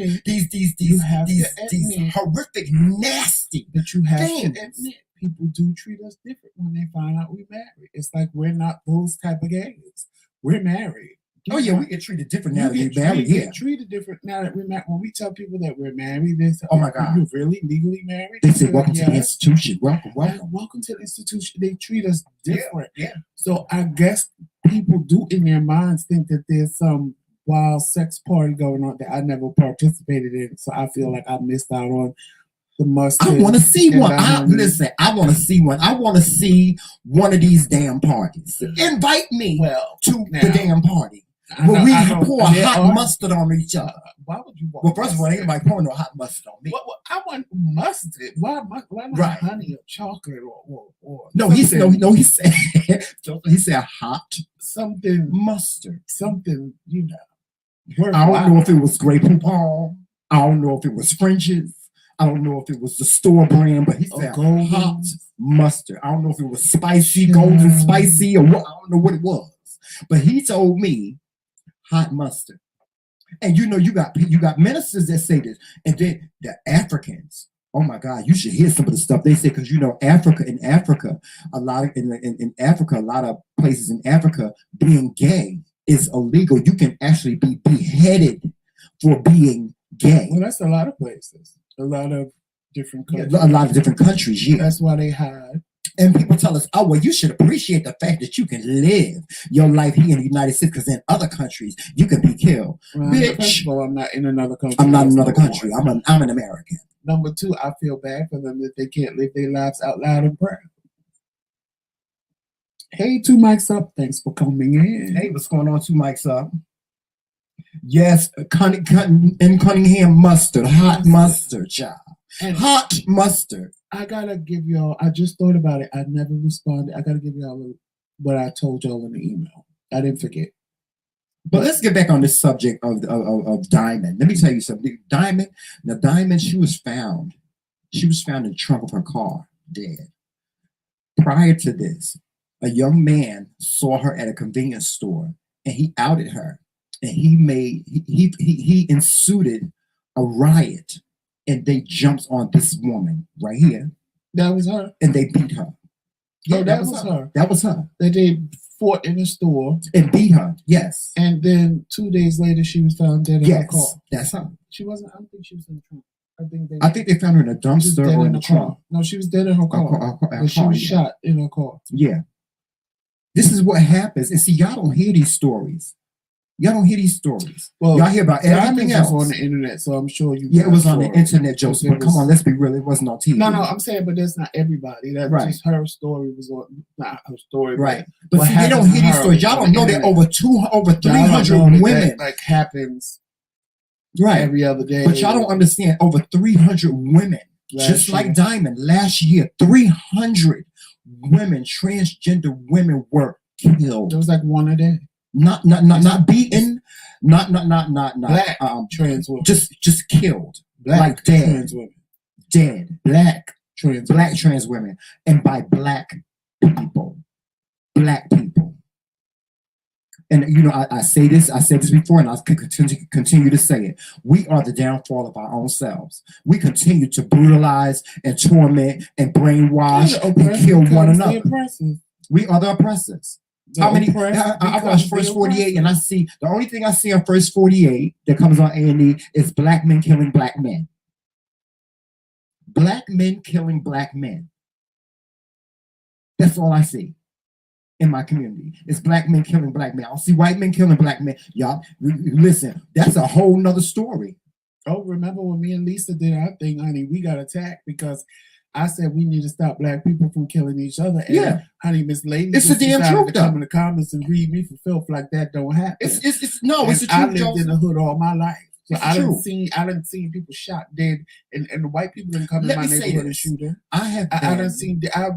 horrific, nasty things. But you have to admit, people do treat us different when they find out we're married. It's like we're not those type of gays. We're married. Oh yeah, we get treated different now that we're married. We get treated different now that we're married. When we tell people that we're married, they say, "Oh my God, you're really legally married?" They say, "Welcome to the institution. Welcome to the institution." They treat us different. Yeah. So I guess people do in their minds think that there's some wild sex party going on that I never participated in. So I feel like I missed out on the mustard. I want to see one. Listen, I want to see one. I want to see one of these damn parties. Invite me to the damn party. Where we pour hot mustard on each other. Why would you want? Well, first of all, ain't nobody pouring no hot mustard on me. Well, I want mustard. Why not honey or chocolate or no? He said he said hot something mustard, something I don't know if it was Grey Poupon. I don't know if it was French's. I don't know if it was the store brand, but he said hot mustard. I don't know if it was spicy, golden spicy, or what. I don't know what it was, but he told me hot mustard. And you got ministers that say this, and then the Africans. Oh my God, you should hear some of the stuff they say, because in Africa, a lot of places in Africa, being gay is illegal. You can actually be beheaded for being gay. Well, that's a lot of places. A lot of different countries. A lot of different countries, yeah. That's why they hide And people tell us, oh, well, you should appreciate the fact that you can live your life here in the United States because in other countries, you can be killed. Well, Bitch. First of all, I'm not in another country. I'm not in another country. I'm an American. Number two, I feel bad for them that they can't live their lives out loud and proud. Hey, 2 mics up. Thanks for coming in. Hey, what's going on? 2 mics up. Yes, in Cunningham mustard, hot mustard, child. And hot mustard. I gotta give y'all, I just thought about it. I never responded. I gotta give y'all what I told y'all in the email. I didn't forget. But let's get back on this subject of Diamond. Let me tell you something. Diamond, she was found in the trunk of her car, dead. Prior to this, a young man saw her at a convenience store and he outed her. And he ensued a riot. And they jumped on this woman right here. That was her. And they beat her. Yeah, that was her. That was her. They fought in the store. And beat her, yes. And then 2 days later, she was found dead in her car. That's her. She wasn't, I don't think she was in the trunk. I think they found her in a dumpster or in the trunk. No, she was dead in her car. But she was shot in her car. Yeah. This is what happens. And see, y'all don't hear these stories. Y'all don't hear these stories. Well, y'all hear about everything else on the internet, so I'm sure you. Yeah, it was on the internet, Joseph. But come on, let's be real. It wasn't on TV. No, I'm saying, but that's not everybody. That's right. Just her story was on, not her story. Right. But see, they don't hear these stories. Y'all don't know that over 300 women like happens. Right. Every other day. But y'all don't understand. Over 300 women, just like Diamond, last year, 300 women, transgender women, were killed. It was like one a day. Not beaten, not black trans women. Just killed. Black like dead. Trans women. Dead. Black trans women. And by black people. Black people. And you know, I say this, I said this before, and I'll continue to say it. We are the downfall of our own selves. We continue to brutalize and torment and brainwash and kill one another. We are the oppressors. How many? I watch First 48, and I see the only thing I see on First 48 that comes on A&E is black men killing black men. Black men killing black men. That's all I see in my community. It's black men killing black men. I don't see white men killing black men. Y'all, listen, that's a whole nother story. Oh, remember when me and Lisa did our thing, honey? We got attacked because I said we need to stop black people from killing each other. And yeah, honey, Miss Lady, it's the damn truth. To come in the comments and read me for filth like that don't happen. It's the truth. I lived in the hood all my life, so I didn't see people shot dead, and the white people didn't come in my neighborhood and shoot them. I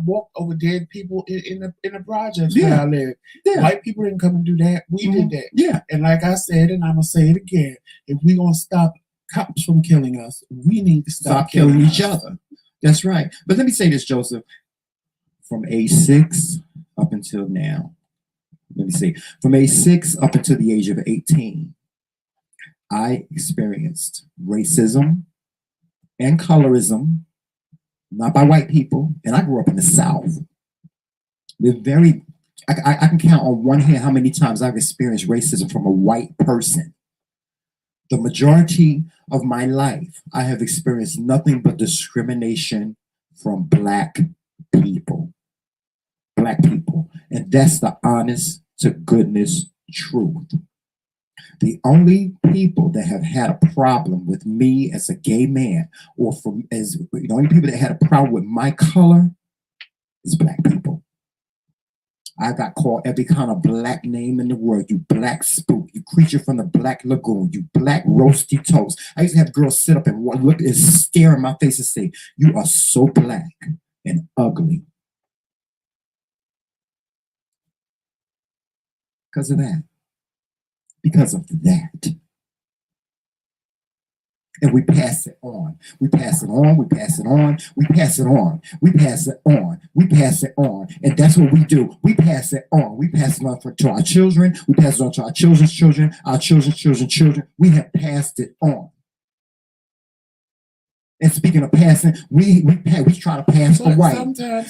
walked over dead people in the projects where I live. Yeah. White people didn't come and do that. We did that. Yeah, and like I said, and I'm gonna say it again: if we gonna stop cops from killing us, we need to stop killing each other. That's right. But let me say this, Joseph. From age 6 up until now, from age 6 up until the age of 18, I experienced racism and colorism, not by white people, and I grew up in the South. I can count on one hand how many times I've experienced racism from a white person. The majority of my life, I have experienced nothing but discrimination from black people. Black people. And that's the honest to goodness truth. The only people that have had a problem with me as a gay man, or the only people that had a problem with my color is black people. I got called every kind of black name in the world. You black spook, you creature from the black lagoon, you black roasty toast. I used to have girls sit up and look and stare in my face and say, "You are so black and ugly." Because of that. Because of that. And we pass it on. We pass it on. We pass it on. We pass it on. We pass it on. We pass it on. And that's what we do. We pass it on. We pass it on to our children. We pass it on to our children's children, our children's children's children. We have passed it on. And speaking of passing, we try to pass for white.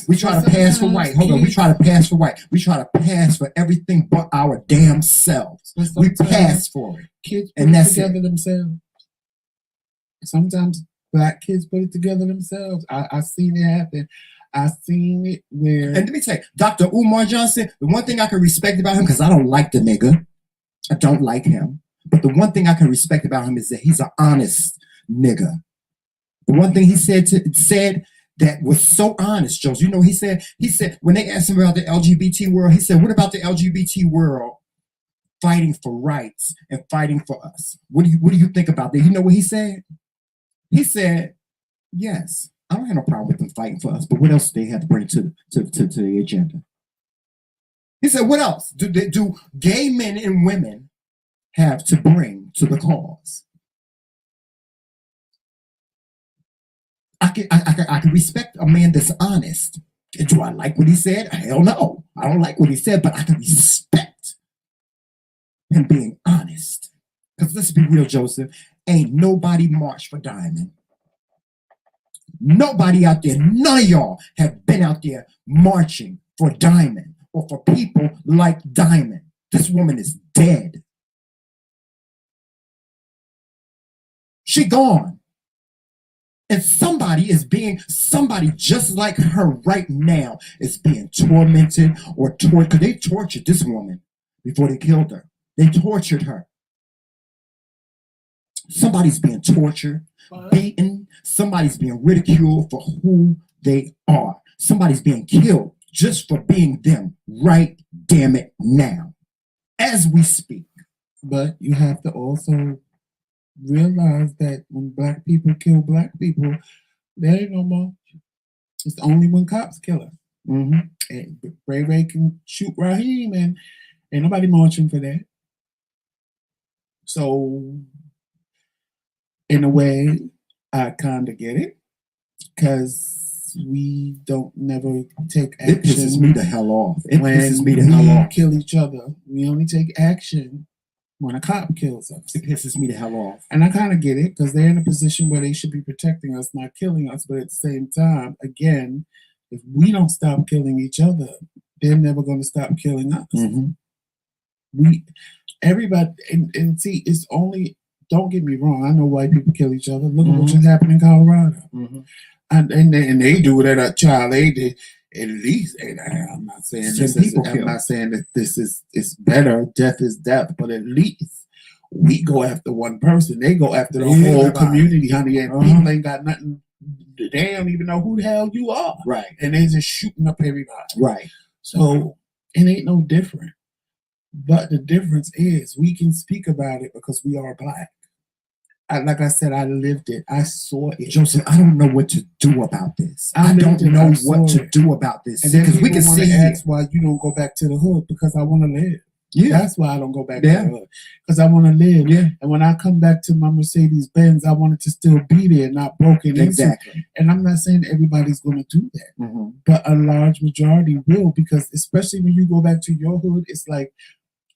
We try to pass for white. Hold on. We try to pass for white. We try to pass for everything but our damn selves. We pass for it. Kids put it together themselves. Sometimes black kids put it together themselves. I've seen it happen. I seen it where. And let me tell you, Dr. Umar Johnson, the one thing I can respect about him, because I don't like the nigga, I don't like him. But the one thing I can respect about him is that he's an honest nigga. The one thing he said that was so honest, Joe. You know, he said when they asked him about the LGBT world, he said, "What about the LGBT world fighting for rights and fighting for us? What do you think about that?" You know what he said? He said, "Yes, I don't have no problem with them fighting for us, but what else do they have to bring to the agenda?" He said, "What else do gay men and women have to bring to the cause?" I can respect a man that's honest. Do I like what he said? Hell no. I don't like what he said, but I can respect him being honest. Because let's be real, Joseph. Ain't nobody marched for Diamond. Nobody out there, none of y'all have been out there marching for Diamond or for people like Diamond. This woman is dead. She gone. And somebody just like her right now is being tormented or tortured. Because they tortured this woman before they killed her. They tortured her. Somebody's being tortured, beaten. Somebody's being ridiculed for who they are. Somebody's being killed just for being them right, damn it, now. As we speak. But you have to also realize that when black people kill black people, there ain't no more. It's only when cops kill her. Mm-hmm. And Ray can shoot Raheem, and ain't nobody marching for that. So, in a way, I kind of get it, because we don't never take action. It pisses me the hell off. It when pisses me the hell off. Kill each other. We only take action when a cop kills us. It pisses me the hell off. And I kind of get it, because they're in a position where they should be protecting us, not killing us. But at the same time, again, if we don't stop killing each other, they're never going to stop killing us. Mm-hmm. Everybody, and see, it's only, don't get me wrong, I know white people kill each other. Look at what just happened in Colorado. Mm-hmm. And they do it at a child. They did at least. And I'm not saying that this is better. Death is death, but at least we go after one person. They go after the whole community, honey. And people ain't got nothing. They don't even know who the hell you are. Right. And they just shooting up everybody. Right. So it ain't no different. But the difference is we can speak about it because we are black. Like I said, I lived it. I saw it. Joseph, I don't know what to do about this. I don't know what to do about this. And then because we can see ask why you don't go back to the hood, because I want to live. Yeah. That's why I don't go back to the hood, because I want to live. Yeah. And when I come back to my Mercedes Benz, I want it to still be there, not broken. Exactly. And I'm not saying everybody's going to do that, mm-hmm. but a large majority will, because especially when you go back to your hood, it's like,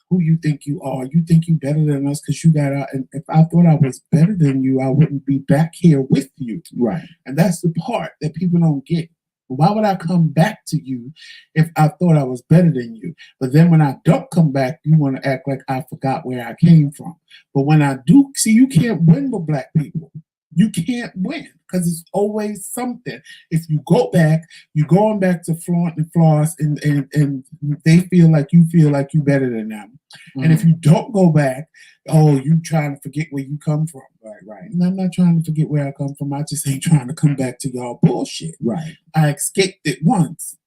who you think you are? You think you better than us because you got out. And if I thought I was better than you, I wouldn't be back here with you. Right. And that's the part that people don't get. Why would I come back to you if I thought I was better than you? But then when I don't come back, you want to act like I forgot where I came from. But when I do, see, you can't win with black people. You can't win, because it's always something. If you go back, you're going back to flaunt and floss, and they feel like you better than them. Mm-hmm. And if you don't go back, you trying to forget where you come from. Right. And I'm not trying to forget where I come from. I just ain't trying to come back to y'all bullshit. Right. I escaped it once.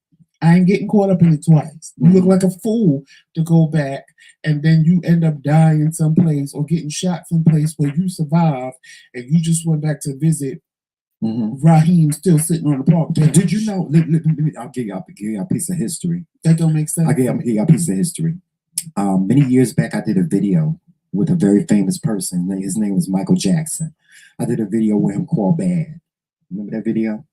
I ain't getting caught up in it twice. You look like a fool to go back, and then you end up dying someplace or getting shot someplace where you survived, and you just went back to visit Raheem still sitting on the park bench. Did you know? I'll give you a piece of history. That don't make sense. I'll give you a piece of history. Many years back, I did a video with a very famous person. His name was Michael Jackson. I did a video with him called Bad. Remember that video?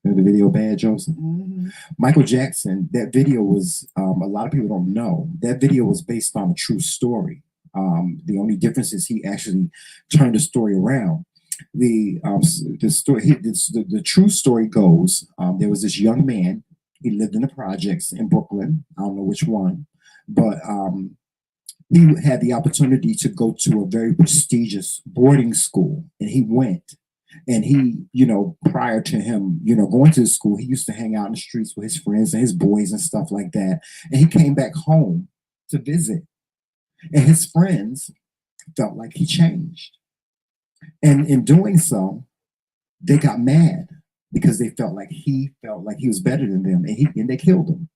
The video Bad, Joseph? Mm-hmm. Michael Jackson, that video was, a lot of people don't know, that video was based on a true story. The only difference is he actually turned the story around. The true story goes, there was this young man, he lived in the projects in Brooklyn, I don't know which one, but he had the opportunity to go to a very prestigious boarding school, and he went. And he, prior to him, going to school, he used to hang out in the streets with his friends and his boys and stuff like that. And he came back home to visit. And his friends felt like he changed. And in doing so, they got mad because they felt like he was better than them, and they killed him.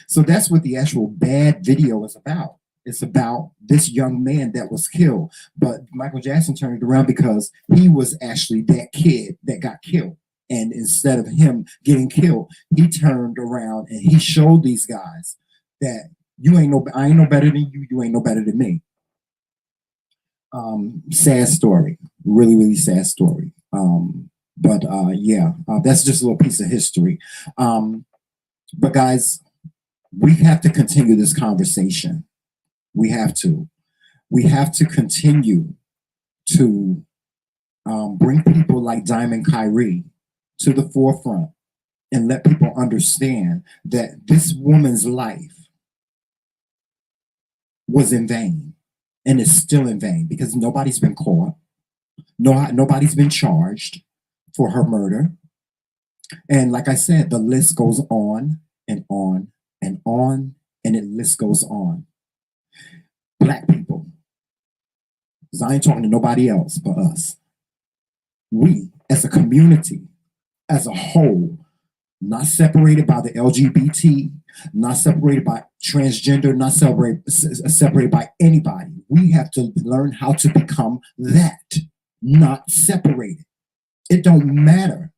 So that's what the actual bad video is about. It's about this young man that was killed. But Michael Jackson turned it around because he was actually that kid that got killed. And instead of him getting killed, he turned around and he showed these guys that I ain't no better than you, you ain't no better than me. Sad story. Really, really sad story. That's just a little piece of history. But guys, we have to continue this conversation. We have to continue to bring people like Diamond Kyrie to the forefront and let people understand that this woman's life was in vain and is still in vain because nobody's been caught. Nobody's been charged for her murder. And like I said, the list goes on and on and on, and the list goes on. Black people, because I ain't talking to nobody else but us. We, as a community, as a whole, not separated by the LGBT, not separated by transgender, not separated by anybody. We have to learn how to become that, not separated. It don't matter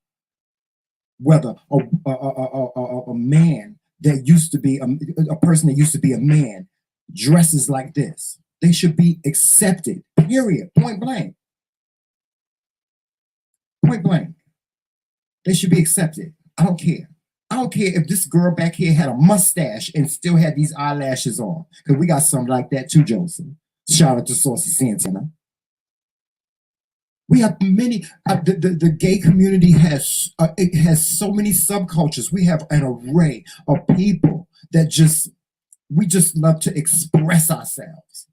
whether a man that used to be a person that used to be a man dresses like this. They should be accepted, period, point blank. Point blank. They should be accepted. I don't care. I don't care if this girl back here had a mustache and still had these eyelashes on, because we got something like that too, Joseph. Shout out to Saucy Santana. We have many. The gay community has so many subcultures. We have an array of people that we just love to express ourselves.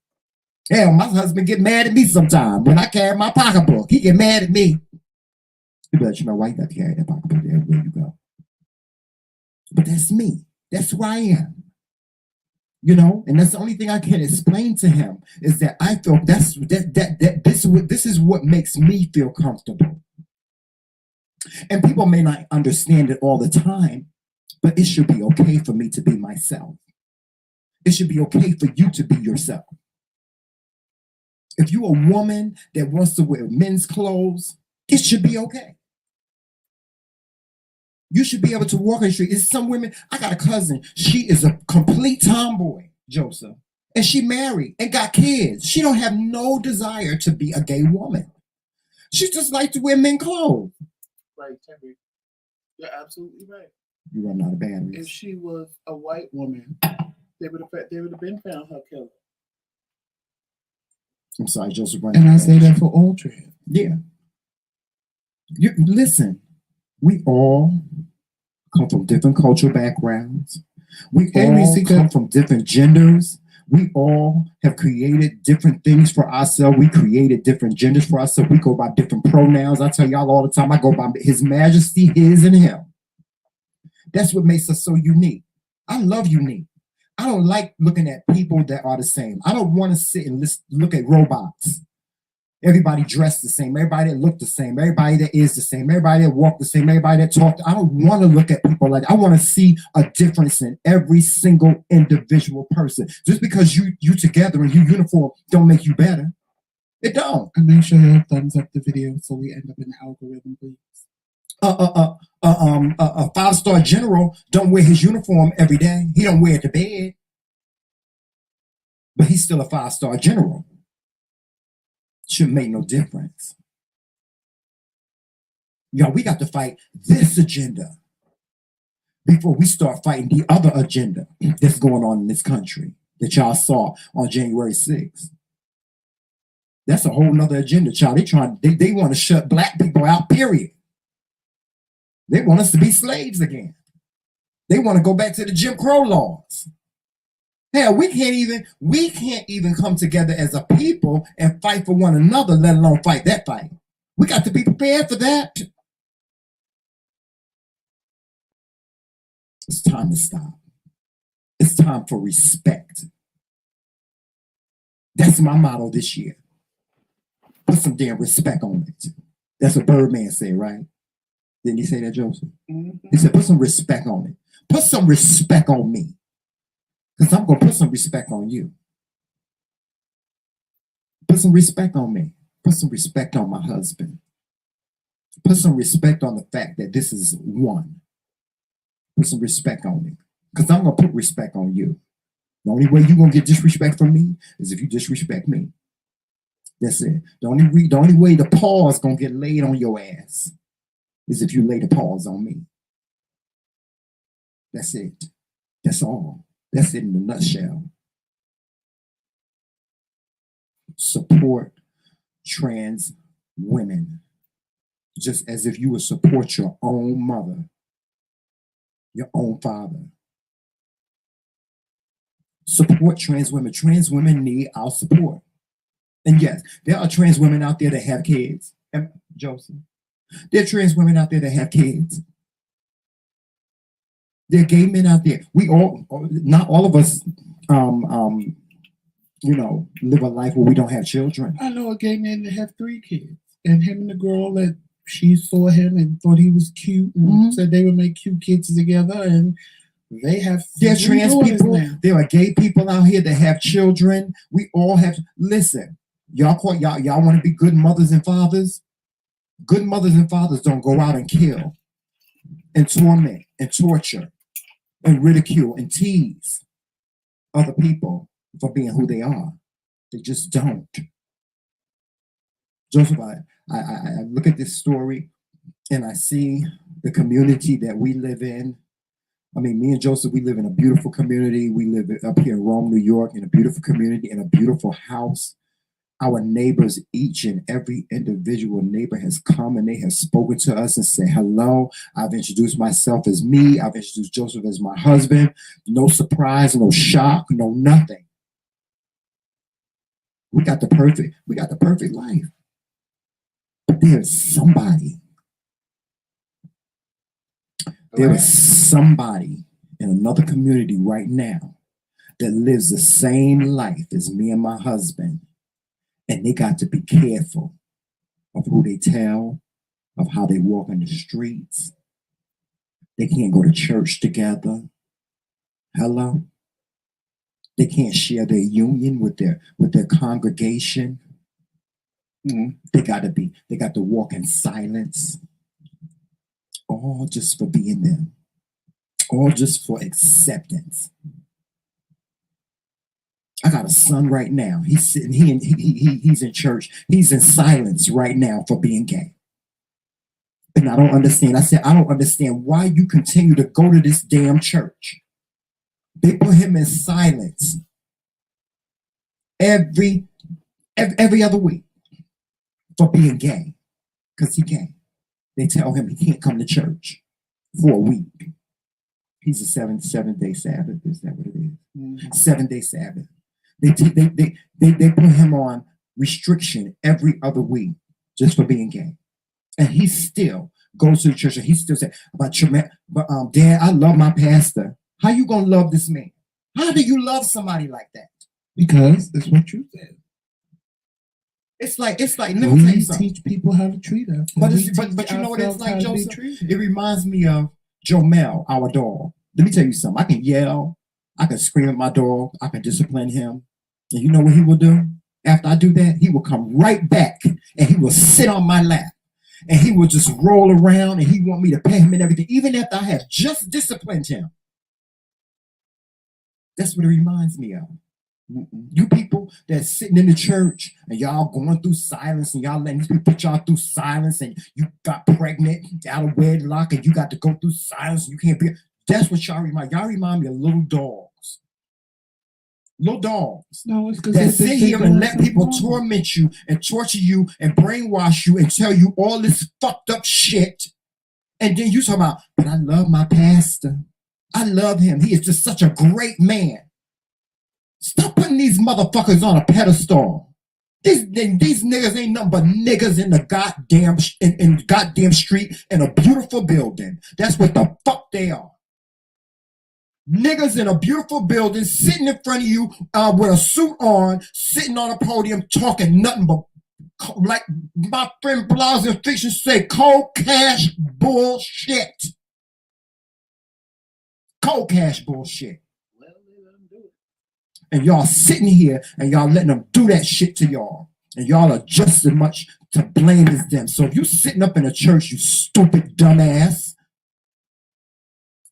Hell, my husband get mad at me sometimes when I carry my pocketbook. He get mad at me. He be like, why you got to carry that pocketbook everywhere you go? But that's me. That's who I am. And that's the only thing I can explain to him is that I feel this is what makes me feel comfortable. And people may not understand it all the time, but it should be okay for me to be myself. It should be okay for you to be yourself. If you're a woman that wants to wear men's clothes, it should be okay. You should be able to walk on the street. It's some women. I got a cousin. She is a complete tomboy, Joseph. And she married and got kids. She don't have no desire to be a gay woman. She just likes to wear men's clothes. Right, Terry. You're absolutely right. You run out of batteries. If she was a white woman, they would have been found her killer. I'm sorry, Joseph. And I say that for all trans. Yeah. Listen, we all come from different cultural backgrounds. We all come from different genders. We all have created different things for ourselves. We created different genders for ourselves. We go by different pronouns. I tell y'all all the time, I go by His Majesty, his, and him. That's what makes us so unique. I love unique. I don't like looking at people that are the same. I don't want to sit and look at robots. Everybody dressed the same, everybody that looked the same, everybody that is the same, everybody that walked the same, everybody that talked. I don't want to look at people like that. I want to see a difference in every single individual person. Just because you together and you uniform don't make you better. It don't. And make sure you thumbs up the video so we end up in the algorithm, please. A five-star general don't wear his uniform every day. He don't wear it to bed. But he's still a five-star general. Should make no difference. Y'all, we got to fight this agenda before we start fighting the other agenda that's going on in this country that y'all saw on January 6th. That's a whole nother agenda, child. They want to shut black people out, period. They want us to be slaves again. They want to go back to the Jim Crow laws. Hell, we can't even come together as a people and fight for one another, let alone fight that fight. We got to be prepared for that. It's time to stop. It's time for respect. That's my motto this year. Put some damn respect on it. That's what Birdman said, right? Didn't he say that, Joseph? Mm-hmm. He said, put some respect on it. Put some respect on me. Because I'm going to put some respect on you. Put some respect on me. Put some respect on my husband. Put some respect on the fact that this is one. Put some respect on me. Because I'm going to put respect on you. The only way you're going to get disrespect from me is if you disrespect me. That's it. The only way the paw's going to get laid on your ass is if you lay the paws on me. That's it. That's all. That's it in a nutshell. Support trans women, just as if you would support your own mother, your own father. Support trans women. Trans women need our support. And yes, there are trans women out there that have kids. Joseph, there are trans women out there that have kids. There are gay men out there. We all, not all of us, live a life where we don't have children. I know a gay man that have 3 kids, and him and the girl that she saw him and thought he was cute, and said they would make cute kids together, and they have. There are trans people. Now. There are gay people out here that have children. We all have. Listen, y'all want to be good mothers and fathers. Good mothers and fathers don't go out and kill, and torment, and torture, and ridicule, and tease other people for being who they are. They just don't. Joseph, I look at this story and I see the community that we live in. I mean, me and Joseph, we live in a beautiful community. We live up here in Rome, New York, in a beautiful community, in a beautiful house. Our neighbors, each and every individual neighbor has come and they have spoken to us and said, hello. I've introduced myself as me. I've introduced Joseph as my husband. No surprise, no shock, no nothing. We got the perfect life. But there's somebody. There is somebody in another community right now that lives the same life as me and my husband. And they got to be careful of who they tell, of how they walk in the streets. They can't go to church together. Hello? They can't share their union with their congregation. They got to walk in silence. All just for being them. All just for acceptance. I got a son right now. He's sitting, he's in church. He's in silence right now for being gay. And I don't understand. I said, I don't understand why you continue to go to this damn church. They put him in silence every other week for being gay. Because he's gay. They tell him he can't come to church for a week. He's a 7-day Sabbath. Is that what it is? 7-day Sabbath. They put him on restriction every other week just for being gay. And he still goes to the church and he still says, Dad, I love my pastor. How you gonna love this man? How do you love somebody like that? Because that's what you said. It's like let me tell you We something. teach people how to treat us. But you know what it's like, Joseph? It reminds me of Jomel, our dog. Let me tell you something. I can yell, I can scream at my dog, I can discipline him. And you know what he will do? After I do that, he will come right back and he will sit on my lap. And he will just roll around and he want me to pay him and everything, even after I have just disciplined him. That's what it reminds me of. You people that's sitting in the church and y'all going through silence and y'all letting these people put y'all through silence and you got pregnant out of wedlock and you got to go through silence and you can't be. That's what y'all remind. Y'all remind me of little dogs. Little dogs. No, it's because that sit here and let people torment you and torture you and brainwash you and tell you all this fucked up shit. And then you talk about, but I love my pastor. I love him. He is just such a great man. Stop putting these motherfuckers on a pedestal. These niggas ain't nothing but niggas in the goddamn street in a beautiful building. That's what the fuck they are. Niggas in a beautiful building sitting in front of you with a suit on, sitting on a podium talking nothing but, like my friend Blas in fiction say, cold cash bullshit. Cold cash bullshit. Well, they let them do it. And y'all sitting here and y'all letting them do that shit to y'all. And y'all are just as much to blame as them. So if you sitting up in a church, you stupid dumbass,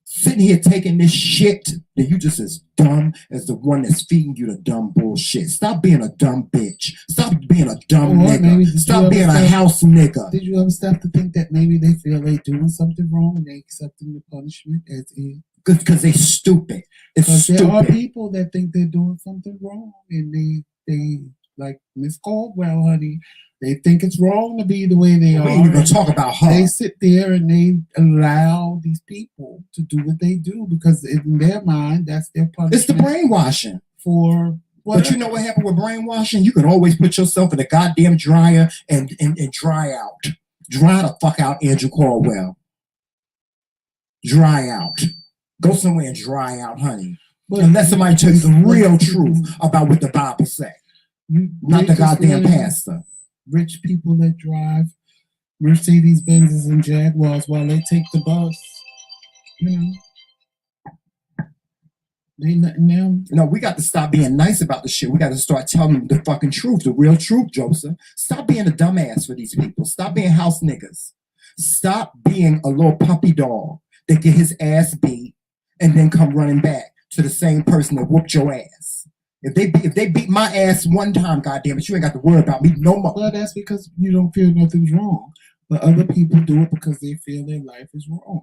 sitting here taking this shit, then you just as dumb as the one that's feeding you the dumb bullshit. Stop being a dumb bitch. Stop being a dumb nigga. Stop being a house nigga. Did you ever stop to think that maybe they feel they doing something wrong and they accepting the punishment as is? Because they stupid. It's stupid. There are people that think they're doing something wrong and they like Miss Caldwell, honey. They think it's wrong to be the way they are. We ain't even gonna talk about her. They sit there and they allow these people to do what they do because in their mind, that's their punishment. It's the brainwashing. For whatever. But you know what happened with brainwashing? You can always put yourself in a goddamn dryer and dry out. Dry the fuck out, Andrew Caldwell. Dry out. Go somewhere and dry out, honey. But unless somebody tell you the real truth about what the Bible say. Not the goddamn pastor. Rich people that drive Mercedes Benzes and Jaguars while they take the bus, you know, they letting them. No, we got to stop being nice about the shit. We got to start telling them the fucking truth, the real truth, Joseph. Stop being a dumbass for these people. Stop being house niggas. Stop being a little puppy dog that get his ass beat and then come running back to the same person that whooped your ass. If they beat my ass one time, goddamn it, you ain't got to worry about me no more. Well, that's because you don't feel nothing's wrong. But other people do it because they feel their life is wrong.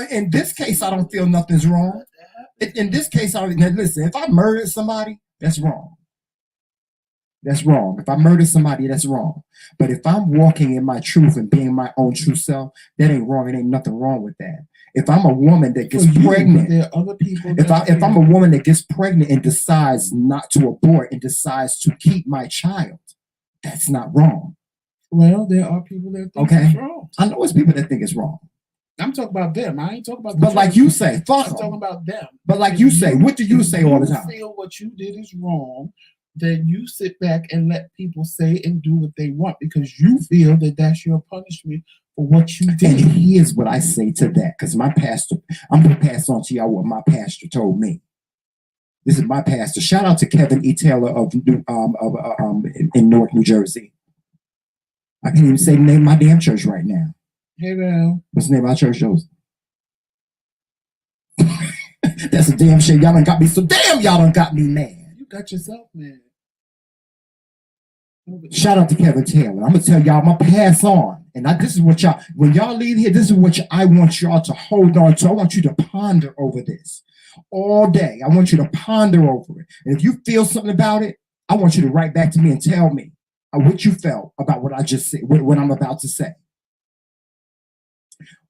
In this case, I don't feel nothing's wrong. In this case, listen, if I murdered somebody, that's wrong. That's wrong. If I murder somebody, that's wrong. But if I'm walking in my truth and being my own true self, that ain't wrong. It ain't nothing wrong with that. If I'm a woman that gets pregnant, there are other people. If I'm a woman that gets pregnant and decides not to abort and decides to keep my child, that's not wrong. Well, there are people that think it's wrong. I know it's people that think it's wrong. I'm talking about them. I ain't talking about. But like you say, fuck them. I'm talking about them. But like you say, what do you say all the time? If you feel what you did is wrong, then you sit back and let people say and do what they want because you feel that that's your punishment for what you did. And here's what I say to that, because my pastor, I'm going to pass on to y'all what my pastor told me. This is my pastor. Shout out to Kevin E. Taylor in Newark, New Jersey. I can't even say the name of my damn church right now. Hey, man. What's the name of our church, Joseph? That's a damn shame. Y'all done got me so damn y'all done got me mad. You got yourself mad. Shout out to Kevin Taylor. I'm gonna tell y'all, I'm gonna pass on. And this is what y'all, when y'all leave here, this is what I want y'all to hold on to. I want you to ponder over this all day. I want you to ponder over it. And if you feel something about it, I want you to write back to me and tell me what you felt about what I just said, what I'm about to say.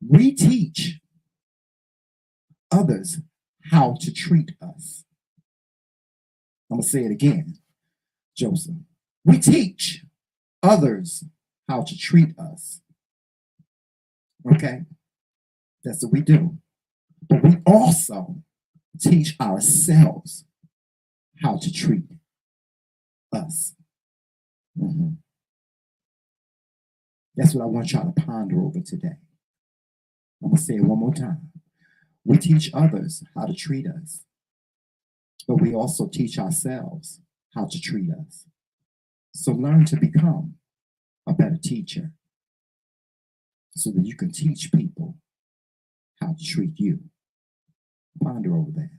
We teach others how to treat us. I'm gonna say it again, Joseph. We teach others how to treat us. Okay? That's what we do. But we also teach ourselves how to treat us. Mm-hmm. That's what I want y'all to ponder over today. I'm going to say it one more time. We teach others how to treat us, but we also teach ourselves how to treat us. So learn to become a better teacher so that you can teach people how to treat you. Ponder over that.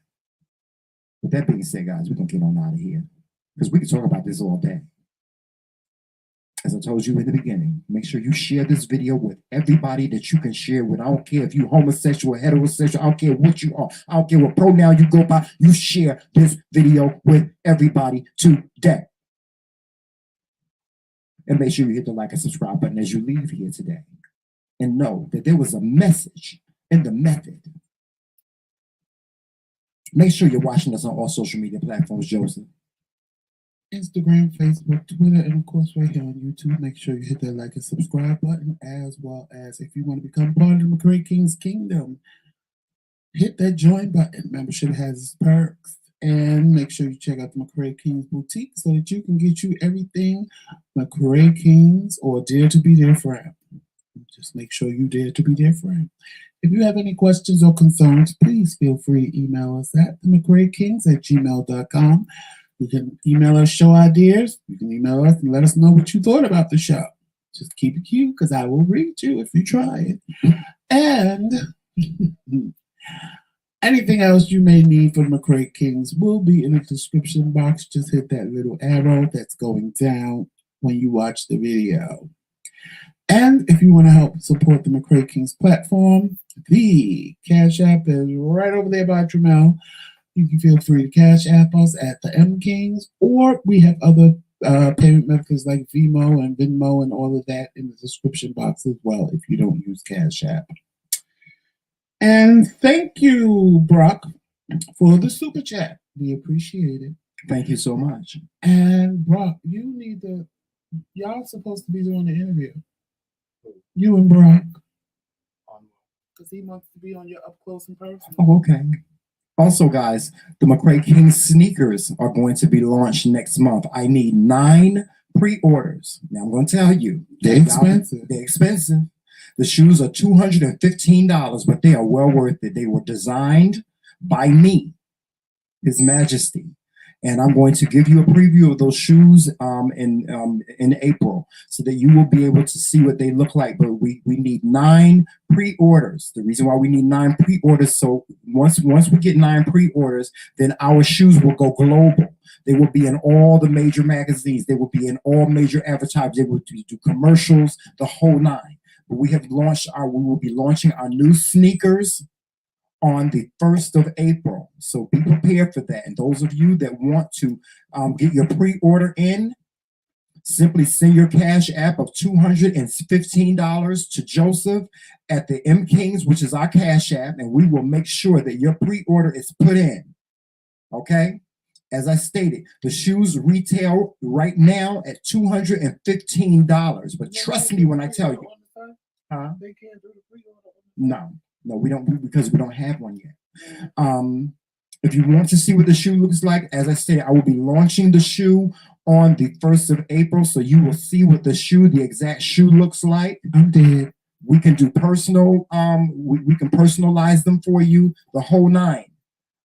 With that being said, guys, we're going to get on out of here because we can talk about this all day. As I told you in the beginning, make sure you share this video with everybody that you can share with. I don't care if you're homosexual, heterosexual, I don't care what you are. I don't care what pronoun you go by. You share this video with everybody today. And make sure you hit the like and subscribe button as you leave here today. And know that there was a message in the method. Make sure you're watching us on all social media platforms, Joseph. Instagram, Facebook, Twitter, and of course right here on YouTube. Make sure you hit that like and subscribe button, as well as if you want to become part of the McRae Kingz Kingdom, hit that join button. Membership has its perks. And make sure you check out the McRae Kingz Boutique so that you can get you everything McRae Kingz or Dare to Be Their Friend. Just make sure you dare to be their friend. If you have any questions or concerns, please feel free to email us at TheMcRaeKingz@gmail.com. You can email us show ideas. You can email us and let us know what you thought about the show. Just keep it cute because I will read you if you try it. And anything else you may need from McRae Kingz will be in the description box. Just hit that little arrow that's going down when you watch the video. And if you want to help support the McRae Kingz platform, the Cash App is right over there by Jamel. You can feel free to Cash App us at TheMKingz, or we have other payment methods like Venmo and all of that in the description box as well if you don't use Cash App. And thank you, Brock, for the super chat. We appreciate it. Thank you so much. And Brock, y'all supposed to be doing the interview. You and Brock. Because he wants to be on your up close and personal. Oh, okay. Also, guys, the McRae Kingz sneakers are going to be launched next month. I need 9 pre-orders. Now, I'm going to tell you. They're expensive. They're expensive. The shoes are $215, but they are well worth it. They were designed by me, His Majesty. And I'm going to give you a preview of those shoes in April so that you will be able to see what they look like. But we need 9 pre-orders. The reason why we need 9 pre-orders, so once we get 9 pre-orders, then our shoes will go global. They will be in all the major magazines. They will be in all major advertisements. They will do commercials, the whole 9. But we will be launching our new sneakers on the 1st of April. So be prepared for that. And those of you that want to get your pre-order in, simply send your Cash App of $215 to Joseph at TheMKingz, which is our Cash App, and we will make sure that your pre-order is put in. Okay? As I stated, the shoes retail right now at $215. But trust me when I tell you. They can't do the pre-order. No, we don't, because we don't have one yet. If you want to see what the shoe looks like, as I said, I will be launching the shoe on the 1st of April, so you will see what the exact shoe looks like. I'm dead. We can do personal, we can personalize them for you, the whole 9.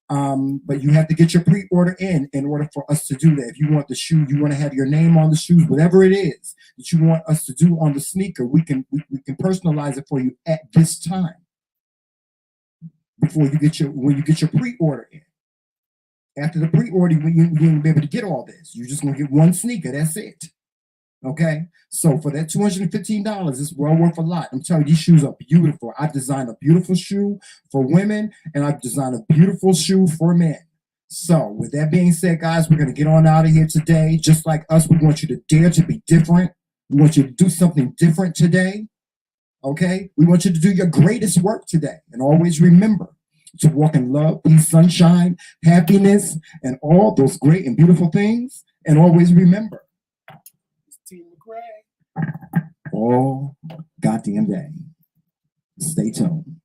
But you have to get your pre-order in order for us to do that. If you want the shoe, you want to have your name on the shoes, whatever it is that you want us to do on the sneaker, we can personalize it for you at this time. When you get your pre-order in. After the pre-order, you won't be able to get all this. You're just gonna get 1 sneaker. That's it. Okay. So for that $215, it's well worth a lot. I'm telling you, these shoes are beautiful. I've designed a beautiful shoe for women, and I've designed a beautiful shoe for men. So with that being said, guys, we're gonna get on out of here today. Just like us, we want you to dare to be different. We want you to do something different today. Okay? We want you to do your greatest work today. And always remember to walk in love, peace, sunshine, happiness, and all those great and beautiful things. And always remember, It's Team McRae. all goddamn day. Stay tuned.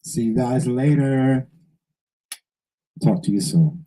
See you guys later. Talk to you soon.